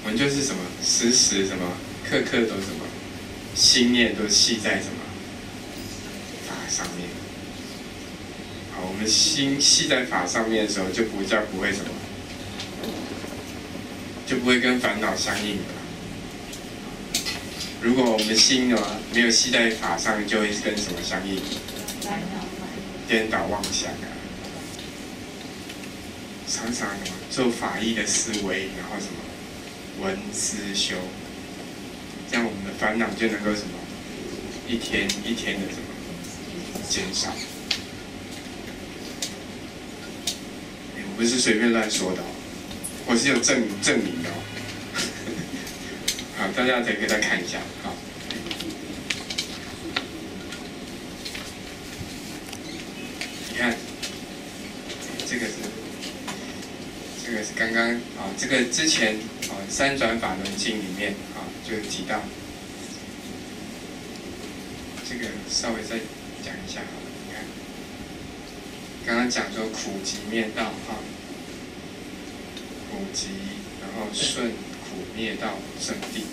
我们就是什么，时时什么，刻刻都什么，心念都系在什么法上面。好，我们心系在法上面的时候，就不会什么，就不会跟烦恼相应了。如果我们的心呢没有系在法上，就会跟什么相应？颠倒妄想啊！常常什么做法义的思维，然后什么闻思修，这样我们的烦恼就能够什么一天一天的什么减少。我不是随便乱说的哦，我是有证明的哦。好，大家可以再看一下。好，你看，这个是刚刚这个之前《三转法轮经》里面就提到，这个稍微再讲一下好了。你看，刚刚讲说苦集灭道苦集，然后顺。苦灭道圣地，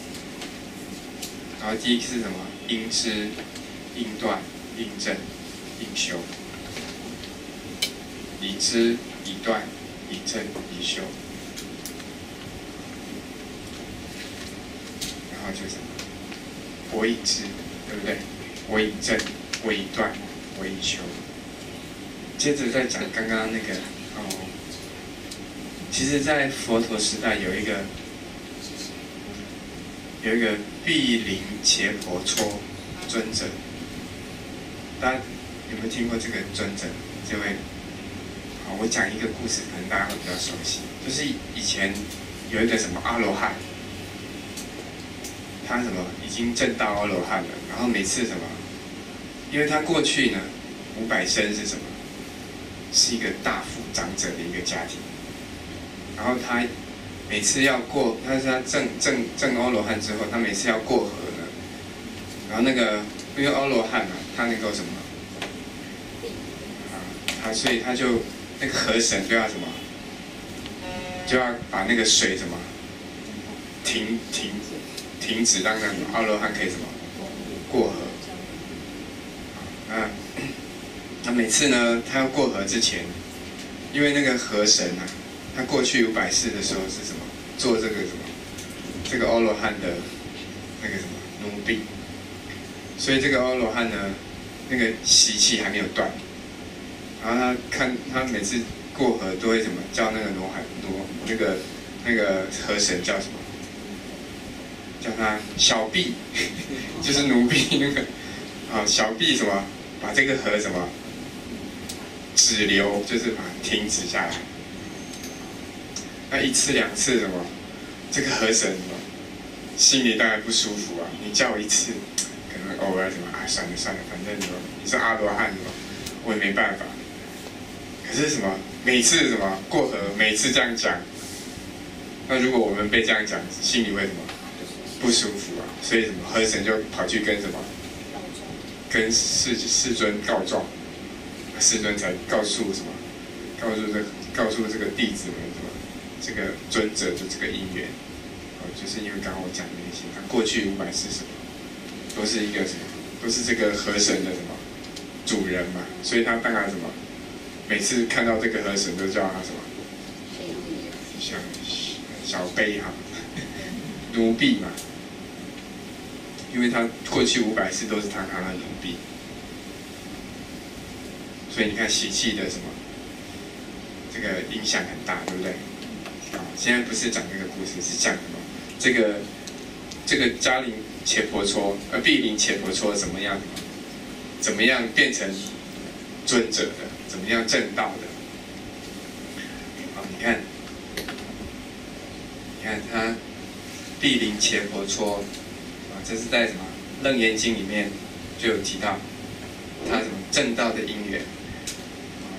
然后第一个是什么？应知、应断、应证、应修。已知、已断、已证、已修。然后就是什么？我已知，对不对？我已证，我已断，我已修。接着再讲刚刚那个其实，在佛陀时代有一个毗陵伽婆蹉尊者，大家有没有听过这个尊者？这位，我讲一个故事，可能大家会比较熟悉。就是以前有一个什么阿罗汉，他什么已经证到阿罗汉了，然后每次什么，因为他过去呢500生是什么？是一个大富长者的一个家庭，然后他。每次要过，他证阿罗汉之后，他每次要过河呢，然后那个因为阿罗汉他能够什么所以他就那个河神就要什么，就要把那个水什么停止，让那个阿罗汉可以什么过河。那每次呢，他要过河之前，因为那个河神他过去500世的时候是什么？做这个什么？这个阿罗汉的那个什么奴婢，所以这个阿罗汉呢，那个习气还没有断。然后他每次过河都会什么叫那个那个河神叫什么？叫他小婢，就是奴婢那个小婢什么？把这个河什么止流，就是把它停止下来。那1次2次什么，这个河神什么，心里当然不舒服啊。你叫我1次，可能偶尔什么算了，反正什么你是阿罗汉什么，我也没办法。可是什么每次什么过河，每次这样讲，那如果我们被这样讲，心里会什么不舒服啊？所以什么河神就跑去跟什么，跟世尊告状，世尊才告诉什么，告诉这个弟子们什么。这个尊者的这个因缘，就是因为刚刚我讲的那些，他过去500世什么，都是一个什么，都是这个河神的什么主人嘛，所以他当然什么，每次看到这个河神都叫他什么，小卑哈，奴婢嘛，因为他过去500世都是他的奴婢，所以你看习气的什么，这个影响很大，对不对？现在不是讲这个故事，是讲什么？这个迦陵伽婆娑，毗陵伽婆娑怎么样？怎么样变成尊者的？怎么样正道的？好，你看他毗陵伽婆娑这是在什么《楞严经》里面就有提到，他什么正道的因缘。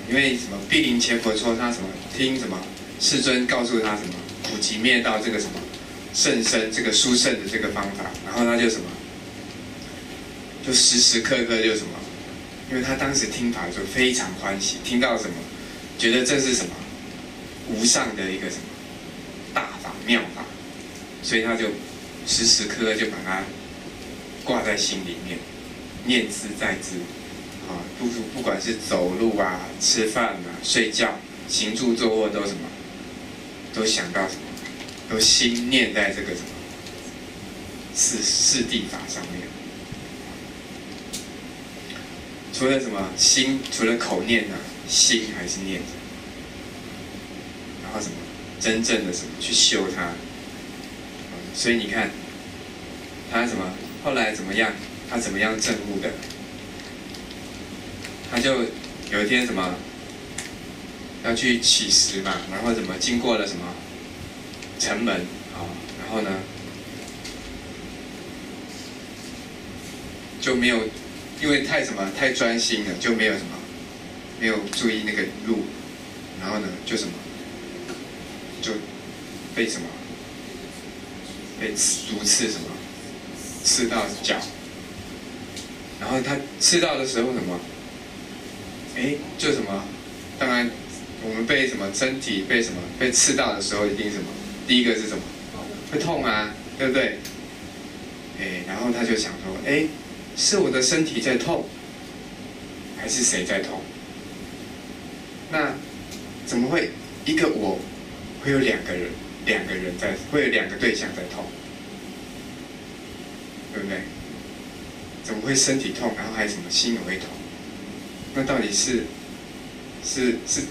因为什么毗陵伽婆娑他什么听什么世尊告诉他什么普及灭道这个什么甚深这个殊胜的这个方法，然后他就什么就时时刻刻就什么，因为他当时听法就非常欢喜，听到什么觉得这是什么无上的一个什么大法妙法，所以他就时时刻刻就把它挂在心里面，念兹在兹。不管是走路啊、吃饭啊、睡觉、行住坐卧都什么，都想到什么，都心念在这个什么四谛法上面。除了什么心，除了口念啊，心还是念着。然后什么真正的什么去修它。所以你看，他什么后来怎么样？他怎么样证悟的？他就有一天什么要去乞食嘛，然后怎么经过了什么城门然后呢就没有，因为太专心了，就没有什么没有注意那个路，然后呢就什么就被什么被毒刺什么刺到脚，然后他刺到的时候什么？就什么？当然，我们被什么身体被什么被刺到的时候，一定什么？第一个是什么？会痛啊，对不对？然后他就想说，是我的身体在痛，还是谁在痛？那怎么会一个我会有两个人在，会有2个对象在痛，对不对？怎么会身体痛，然后还什么心也会痛？那到底是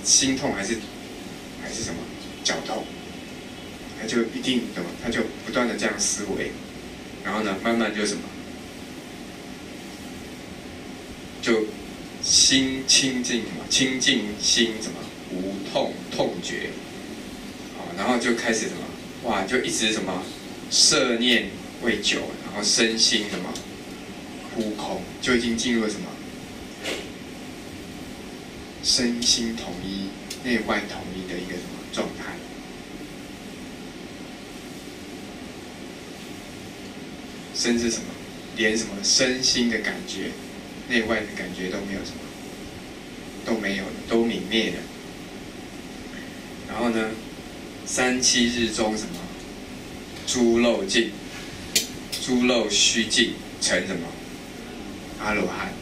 心痛还是什么脚痛？他就一定什么，他就不断的这样思维，然后呢，慢慢就什么，就心清净什么，清净心什么无痛觉，然后就开始什么，哇，就一直什么摄念未久，然后身心什么忽空，就已经进入了什么？身心统一、内外统一的一个什么状态？甚至什么，连什么身心的感觉、内外的感觉都没有，什么都没有了，都泯灭了。然后呢，3、7日中什么，诸漏尽，诸漏虚尽，成什么阿罗汉？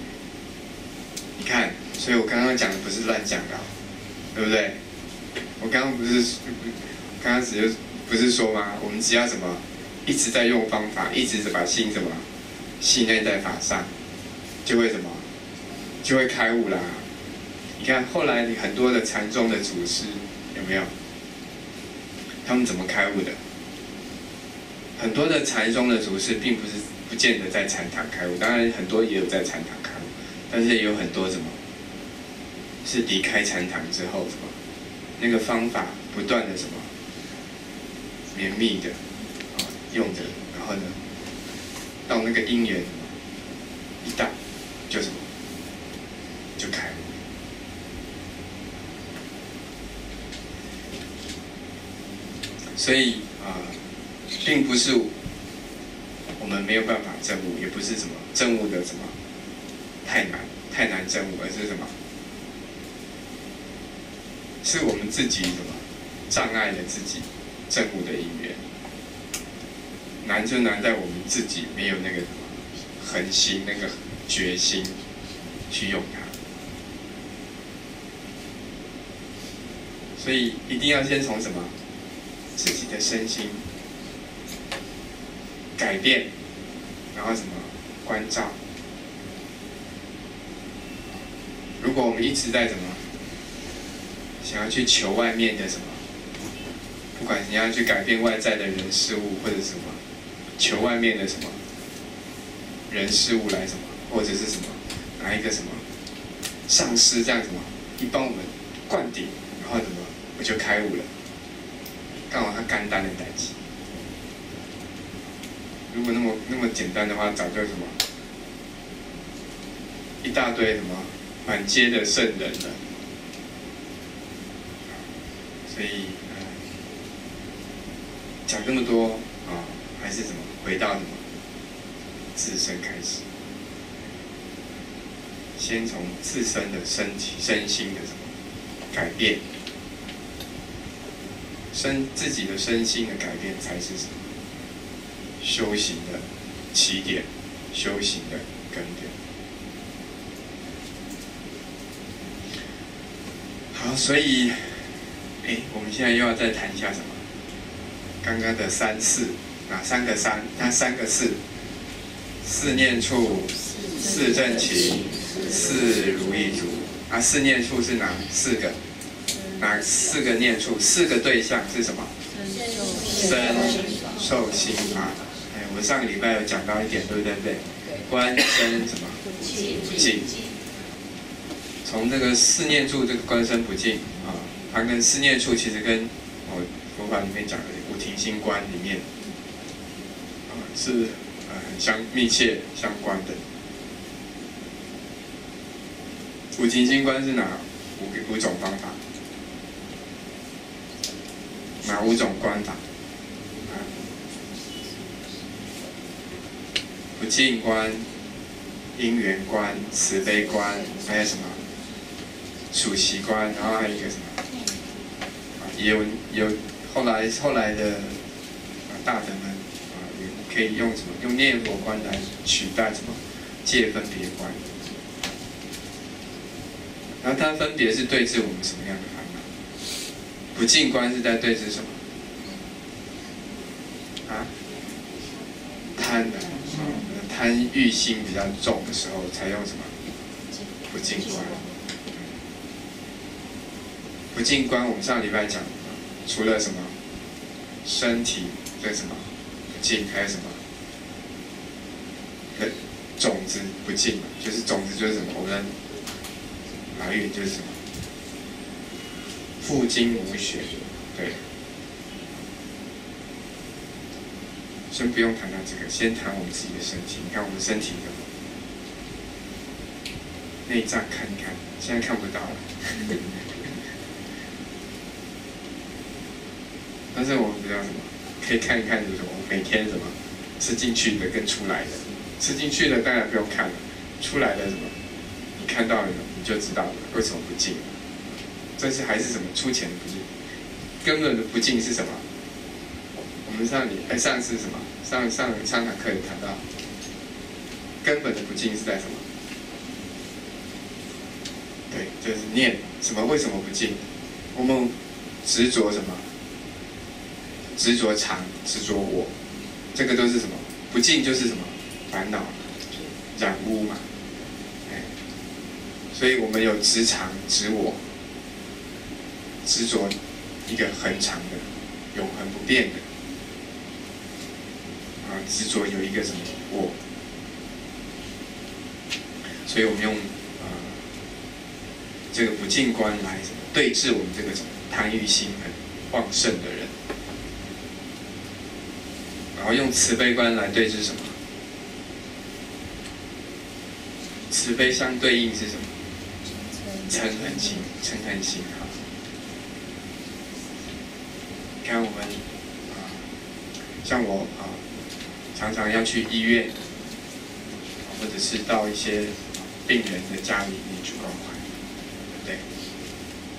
你看。所以我刚刚讲的不是乱讲的，对不对？我刚刚刚开始就不是说吗？我们只要什么一直在用方法，一直把心什么系内在法上，就会什么就会开悟啦。你看后来很多的禅宗的祖师有没有？他们怎么开悟的？很多的禅宗的祖师并不见得在禅堂开悟，当然很多也有在禅堂开悟，但是也有很多什么？是离开禅堂之后什么，那个方法不断的什么绵密的用着，然后呢，到那个因缘一到，就什么就开悟。所以并不是我们没有办法证悟，也不是什么证悟的什么太难证悟，而是什么？是我们自己什么障碍了自己证悟的因缘。难就难在我们自己没有那个恒心、那个决心去用它。所以一定要先从什么？自己的身心改变，然后什么关照。如果我们一直在什么想要去求外面的什么，不管你要去改变外在的人事物，或者什么求外面的什么人事物来什么，或者是什么拿一个什么上师这样什么一帮我们灌顶，然后什么我就开悟了，刚好他简单的代志。如果那么简单的话，早就什么一大堆什么满街的圣人了。所以讲这么多还是什么回到什么自身开始，先从自身的身心的什么改变，自己的身心的改变才是什么修行的起点，修行的根源。好，所以我们现在又要再谈一下什么？刚刚的三四，哪三个三？它三个四：四念处、四正勤、四如意足。四念处是哪四个？哪四个念处？四个对象是什么？身、受、心、法。我们上个礼拜有讲到一点，对不对？观身什么？不净。从这个四念处这个观身不净它跟四念处其实跟佛法里面讲的五停心观里面是很密切相关的。五停心观是哪五种方法？哪五种观法？不净观、因缘观、慈悲观，还有什么？属习观，然后还有一个什么？也有后来的大德们也可以用什么？用念佛观来取代什么？界分别观。然后它分别是对治我们什么样的烦恼？不净观是在对治什么？贪欲心比较重的时候，才用什么？不净观。不净观，我们上礼拜讲，除了什么身体的什么不净，还有什么种子不净嘛？就是种子就是什么？我们的来源就是什么？父精母血，对。先不用谈到这个，先谈我们自己的身体。你看我们身体的内脏，看一看，现在看不到了。但是我们比较什么，可以看一看，就是什么，我每天什么吃进去的跟出来的，吃进去的当然不用看了，出来的什么，你看到了你就知道了为什么不净。这是还是什么粗浅的不净，根本的不净是什么？我们上次什么上堂课有谈到，根本的不净是在什么？对，就是念什么？为什么不净？我们执着什么？执着常，执着我，这个都是什么？不净就是什么？烦恼染污嘛。所以我们有执常、执我，执着一个恒常的、永恒不变的。执着有一个什么我，所以我们用这个不净观来什么对治我们这个什么贪欲心很旺盛的人，然后用慈悲观来对治什么？慈悲相对应是什么？嗔恨心，嗔恨心哈。你看我们像我常常要去医院，或者是到一些病人的家里面去关怀，对不对？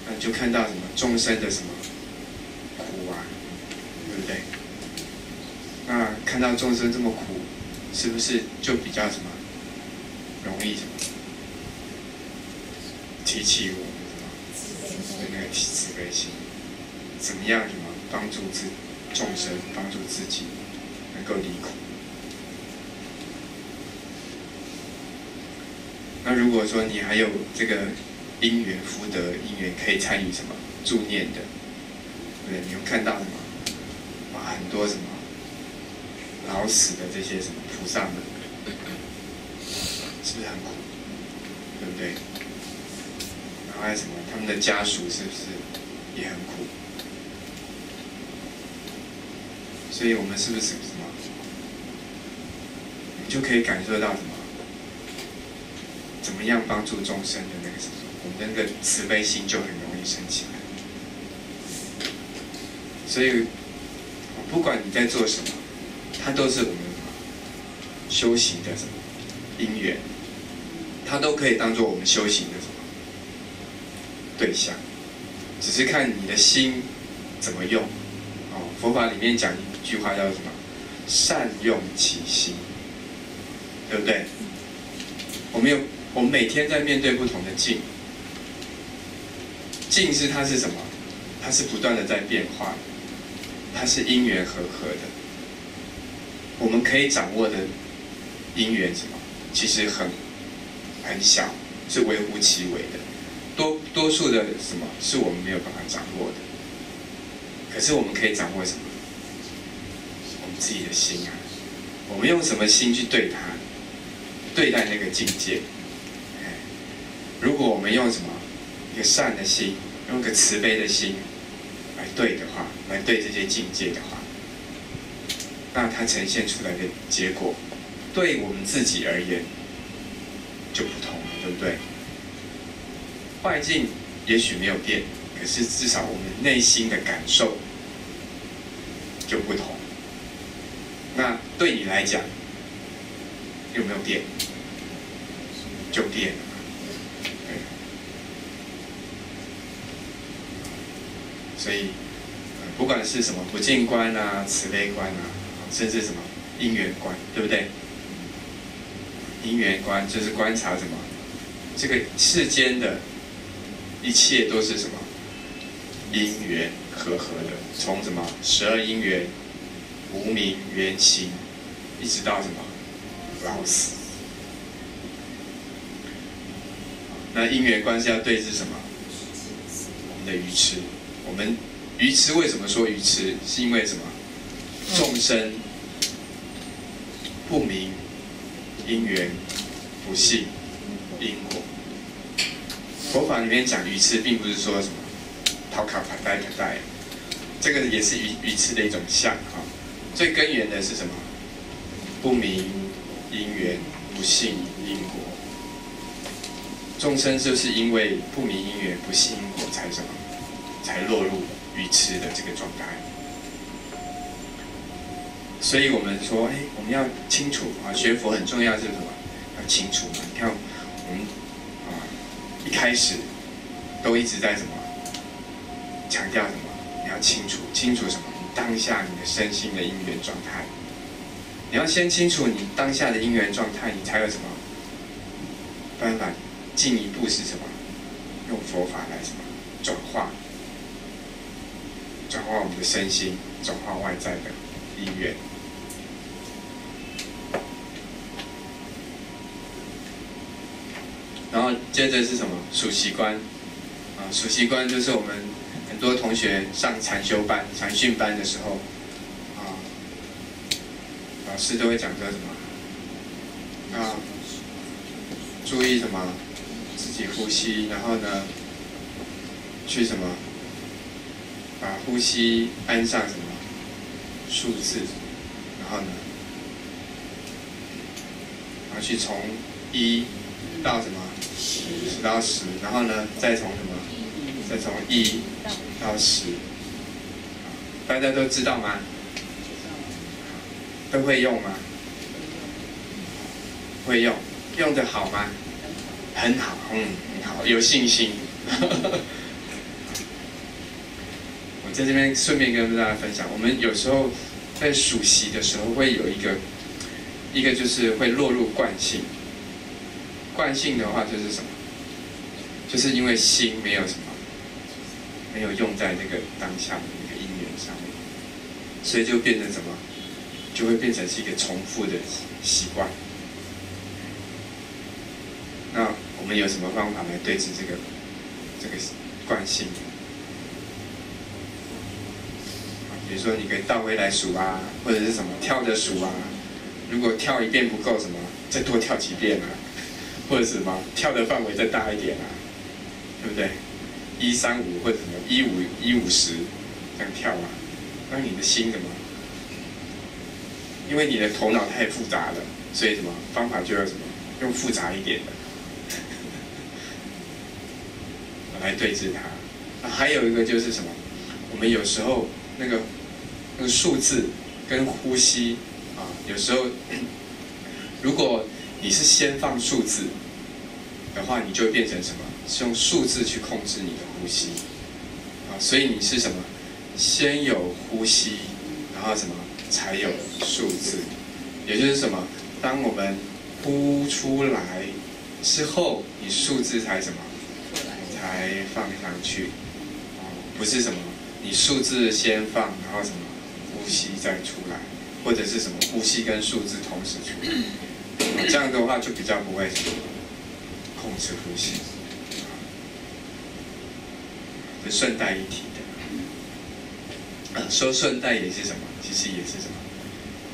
那就看到什么众生的什么不对？那看到众生这么苦，是不是就比较什么容易什么提起我们什么的那个慈悲心？怎么样什么帮助众生，帮助自己能够离苦？那如果说你还有这个因缘福德因缘可以参与什么助念的，对不对？你会看到什么？哇，很多什么老死的这些什么菩萨们，是不是很苦？对不对？然后还有什么？他们的家属是不是也很苦？所以我们是不是什么？你就可以感受到什么？怎么样帮助众生的那个什么，我们的那个慈悲心就很容易升起来。所以，不管你在做什么，它都是我们修行的什么因缘，它都可以当做我们修行的什么对象，只是看你的心怎么用。哦，佛法里面讲一句话叫什么？善用其心，对不对？我们每天在面对不同的境，境是它是什么？它是不断的在变化，它是因缘和合的。我们可以掌握的因缘什么？其实很小，是微乎其微的。多数的什么是我们没有办法掌握的。可是我们可以掌握什么？我们自己的心啊，我们用什么心去对它？对待那个境界。如果我们用什么一个善的心，用一个慈悲的心来对的话，来对这些境界的话，那它呈现出来的结果，对我们自己而言就不同了，对不对？外境也许没有变，可是至少我们内心的感受就不同。那对你来讲有没有变？就变了。所以，不管是什么不净观啊、慈悲观啊，甚至什么因缘观，对不对？因缘观就是观察什么，这个世间的一切都是什么因缘和合的，从什么12因缘、无明缘起，一直到什么老死。那因缘观是要对治什么？我们的愚痴。我们愚痴为什么说愚痴？是因为什么？众生不明因缘，不信因果。佛法里面讲愚痴，并不是说什么讨卡排呆排呆，这个也是愚痴的一种相啊。最根源的是什么？不明因缘，不信因果。众生就是因为不明因缘、不信因果，才什么？才落入愚痴的这个状态。所以我们说，我们要清楚啊，学佛很重要是什么？要清楚嘛。你看，我们一开始都一直在什么强调什么？你要清楚什么？你当下你的身心的因缘状态，你要先清楚你当下的因缘状态，你才有什么办法进一步是什么？用佛法来什么转化我们的身心，转化外在的因缘。然后接着是什么？数息观啊，数息观就是我们很多同学上禅修班、禅训班的时候啊，老师都会讲说什么啊，注意什么？自己呼吸，然后呢，去什么？把呼吸安上什么数字，然后呢，然后去从1到什么10到10，然后呢再从什么，再从1到10，大家都知道吗？都会用吗？会用，用得好吗？很好，很好，有信心。我在这边顺便跟大家分享，我们有时候在数息的时候会有一个就是会落入惯性。惯性的话就是什么？就是因为心没有什么，没有用在那个当下的那个因缘上面，所以就变成什么？就会变成是一个重复的习惯。那我们有什么方法来对治这个惯性？比如说，你可以倒回来数啊，或者是什么跳着数啊。如果跳一遍不够，什么再多跳几遍啊，或者是什么跳的范围再大一点啊，对不对？135或者什么150这样跳啊，让你的心什么？因为你的头脑太复杂了，所以什么方法就要什么用复杂一点的来对治它。还有一个就是什么？我们有时候那个数字跟呼吸啊，有时候如果你是先放数字的话，你就会变成什么？是用数字去控制你的呼吸啊，所以你是什么？先有呼吸，然后什么？才有数字，也就是什么？当我们呼出来之后，你数字才什么？才放上去。不是什么？你数字先放，然后什么？呼吸再出来，或者是什么？呼吸跟数字同时出来。这样的话就比较不会什么控制呼吸，是顺带一提的。说顺带也是什么？其实也是什么？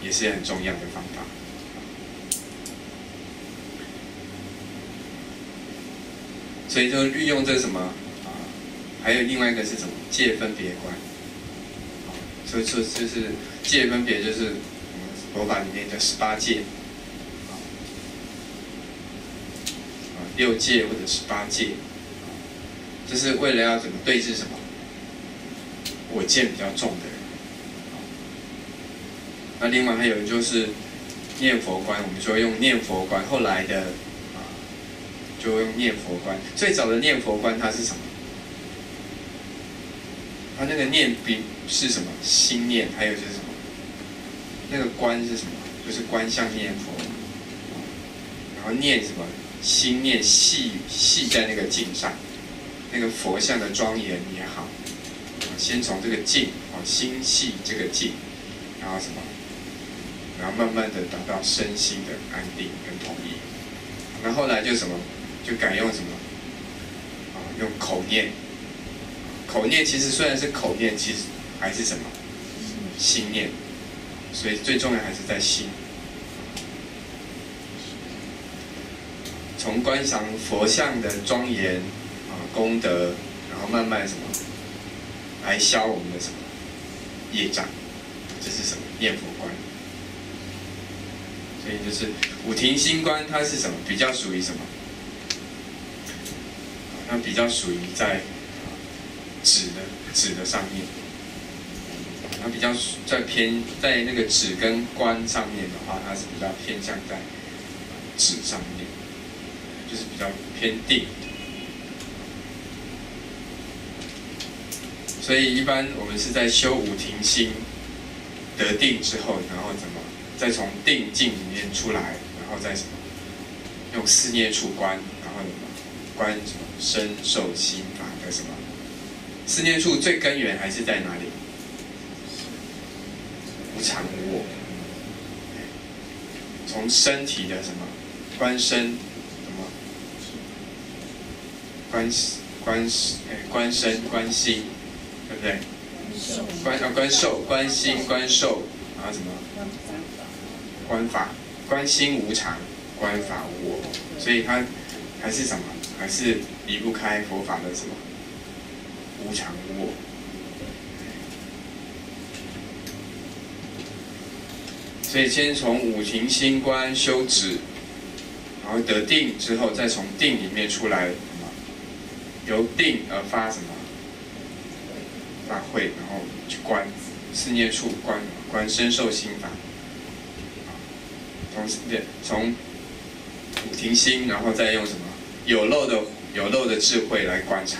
也是很重要的方法。所以就运用这什么还有另外一个是什么？界分别观。所以说就是界分别，就是佛法里面的18界，6界或者18界，这是为了要怎么对治什么？我见比较重的人。那另外还有就是念佛观，我们就用念佛观，后来的就用念佛观。最早的念佛观它是什么？它那个念是什么？心念，还有就是什么？那个观是什么？就是观相念佛。然后念什么？心念系在那个境上，那个佛像的庄严也好。先从这个境心系这个境，然后什么？然后慢慢的达到身心的安定跟统一。那后来就什么？就改用什么？用口念。口念其实虽然是口念，其实还是什么？心念。所以最重要还是在心。从观赏佛像的庄严功德，然后慢慢什么？来消我们的什么业障，这是什么念佛观？所以就是五停心观，它是什么？比较属于什么？它比较属于在止的上面，它比较在那个止跟观上面的话，它是比较偏向在止上面，就是比较偏定。所以一般我们是在修五停心得定之后，然后怎么再从定境里面出来，然后再什么用四念处观，然后什么观什么身受心法的什么四念处最根源还是在哪里？无常无我。从身体的什么观身什么观身观心。对不对？观受、观心、观受，然后什么？观法、观心无常、观法无我，所以它还是什么？还是离不开佛法的什么？无常无我。所以先从五停心观修止，然后得定之后，再从定里面出来，什么？由定而发什么？发慧，然后去观四念处，观身受心法，从五停心，然后再用什么有漏的智慧来观察。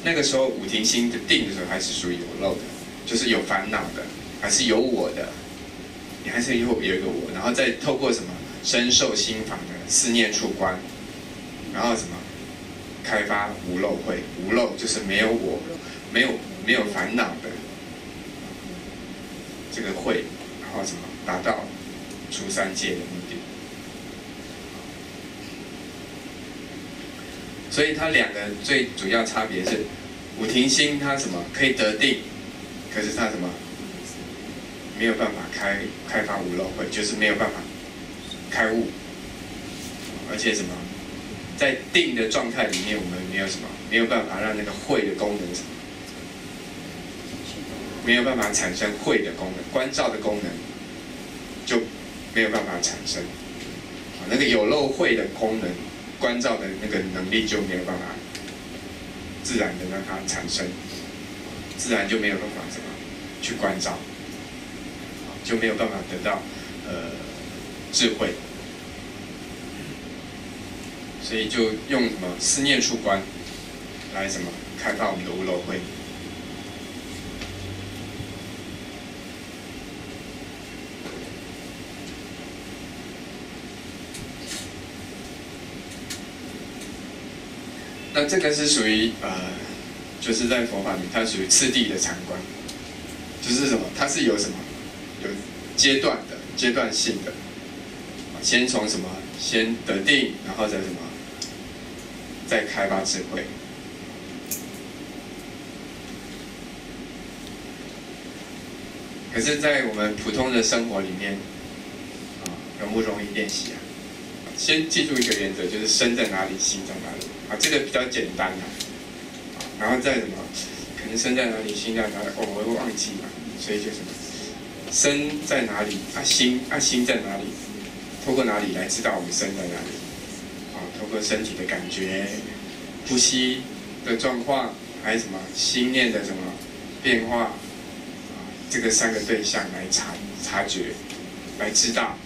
那个时候五停心的定的时候还是属于有漏的。就是有烦恼的，还是有我的，你还是有一个我，然后再透过什么身受心法的四念处观，然后什么开发无漏慧，无漏就是没有我，没有烦恼的这个慧，然后什么达到出三界的目的。所以它两个最主要差别是，五停心它什么可以得定，可是它什么没有办法开发无漏慧，就是没有办法开悟，而且什么在定的状态里面，我们没有办法让那个慧的功能什么，没有办法产生慧的功能，观照的功能就没有办法产生，那个有漏慧的功能。观照的那个能力就没有办法自然的让它产生，自然就没有办法什么去观照，就没有办法得到智慧，所以就用什么思念处观来什么开发我们的无漏慧。那这个是属于就是在佛法里，它属于次第的禅观，就是什么？它是有什么？有阶段的、阶段性的，先从什么？先得定，然后再什么？再开发智慧。可是，在我们普通的生活里面，容不容易练习啊？先记住一个原则，就是身在哪里，心在哪里。这个比较简单然后再什么，可能身在哪里，心在哪里，我会忘记嘛，所以就什么，身在哪里心在哪里，透过哪里来知道我们身在哪里，透过身体的感觉，呼吸的状况，还有什么心念的什么变化，这个三个对象来察觉，来知道，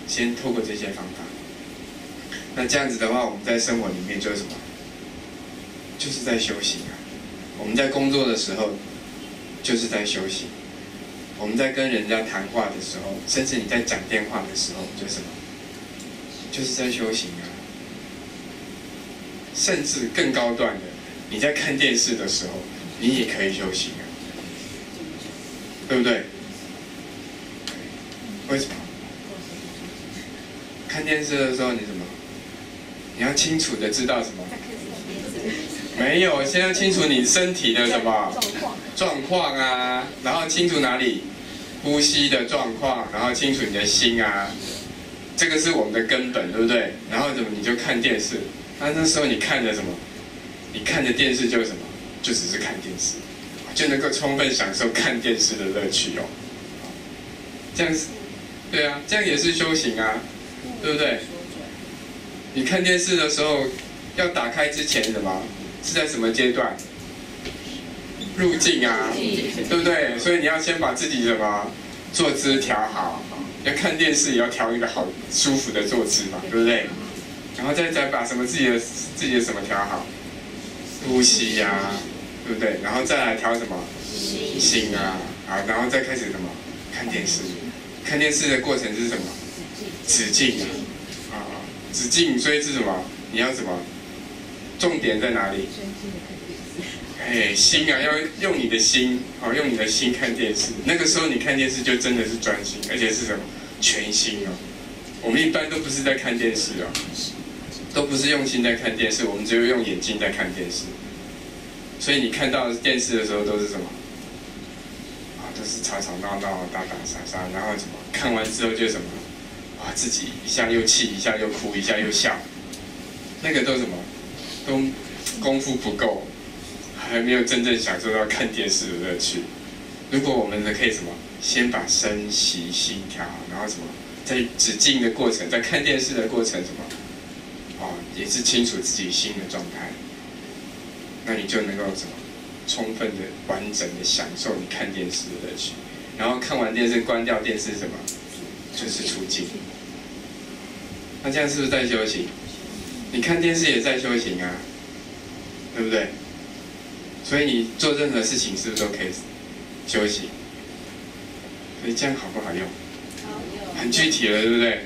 先透过这些方法。那这样子的话，我们在生活里面就是什么？就是在修行啊。我们在工作的时候，就是在修行；我们在跟人家谈话的时候，甚至你在讲电话的时候，就是什么？就是在修行啊。甚至更高段的，你在看电视的时候，你也可以修行啊，对不对？为什么？看电视的时候，你什么？你要清楚的知道什么？没有，先要清楚你身体的什么状况啊，然后清楚哪里呼吸的状况，然后清楚你的心啊，这个是我们的根本，对不对？然后怎么你就看电视，那时候你看着什么？你看着电视就是什么？就只是看电视，就能够充分享受看电视的乐趣哦。这样是，对啊，这样也是修行啊，对不对？你看电视的时候，要打开之前什么？是在什么阶段？入境啊，对不对？所以你要先把自己什么坐姿调好，要看电视也要调一个好舒服的坐姿嘛，对不对？然后再把什么自己的什么调好，呼吸呀，对不对？然后再来调什么心啊，然后再开始什么看电视。看电视的过程是什么？止境啊，止境，所以是什么？你要什么？重点在哪里？心啊，要用你的心，用你的心看电视。那个时候你看电视就真的是专心，而且是什么？全心哦。我们一般都不是在看电视哦，都不是用心在看电视，我们只有用眼睛在看电视。所以你看到电视的时候都是什么？都是吵吵闹闹、打打杀杀，然后什么？看完之后就什么？自己一下又气，一下又哭，一下又笑，那个都什么？都功夫不够，还没有真正享受到看电视的乐趣。如果我们可以什么，先把身息心调好，然后什么，在止境的过程，在看电视的过程什么，也是清楚自己心的状态，那你就能够什么，充分的、完整的享受你看电视的乐趣。然后看完电视，关掉电视什么，就是出境。那这样是不是在修行？你看电视也在修行啊，对不对？所以你做任何事情是不是都可以修行。所以这样好不好用？好用。很具体了，对不对？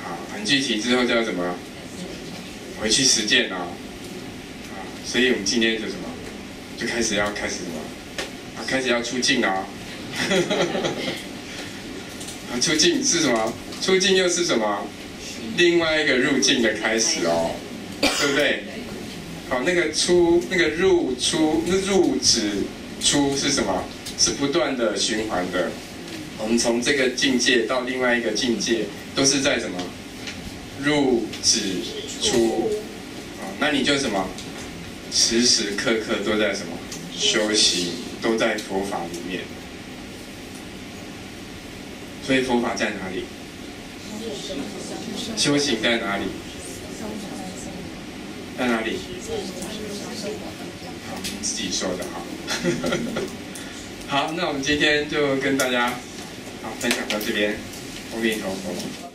好，很具体之后就要怎么？回去实践啊！所以我们今天就什么？就开始什么？开始要出境啊！出境是什么？出境又是什么？另外一个入境的开始哦，对不对？好，那个入止出是什么？是不断的循环的。我们从这个境界到另外一个境界，都是在什么？入止出。那你就什么？时时刻刻都在什么？修行，都在佛法里面。所以佛法在哪里？修行在哪里？在哪里？好，你自己说的哈。好，那我们今天就跟大家分享到这边。阿弥陀佛。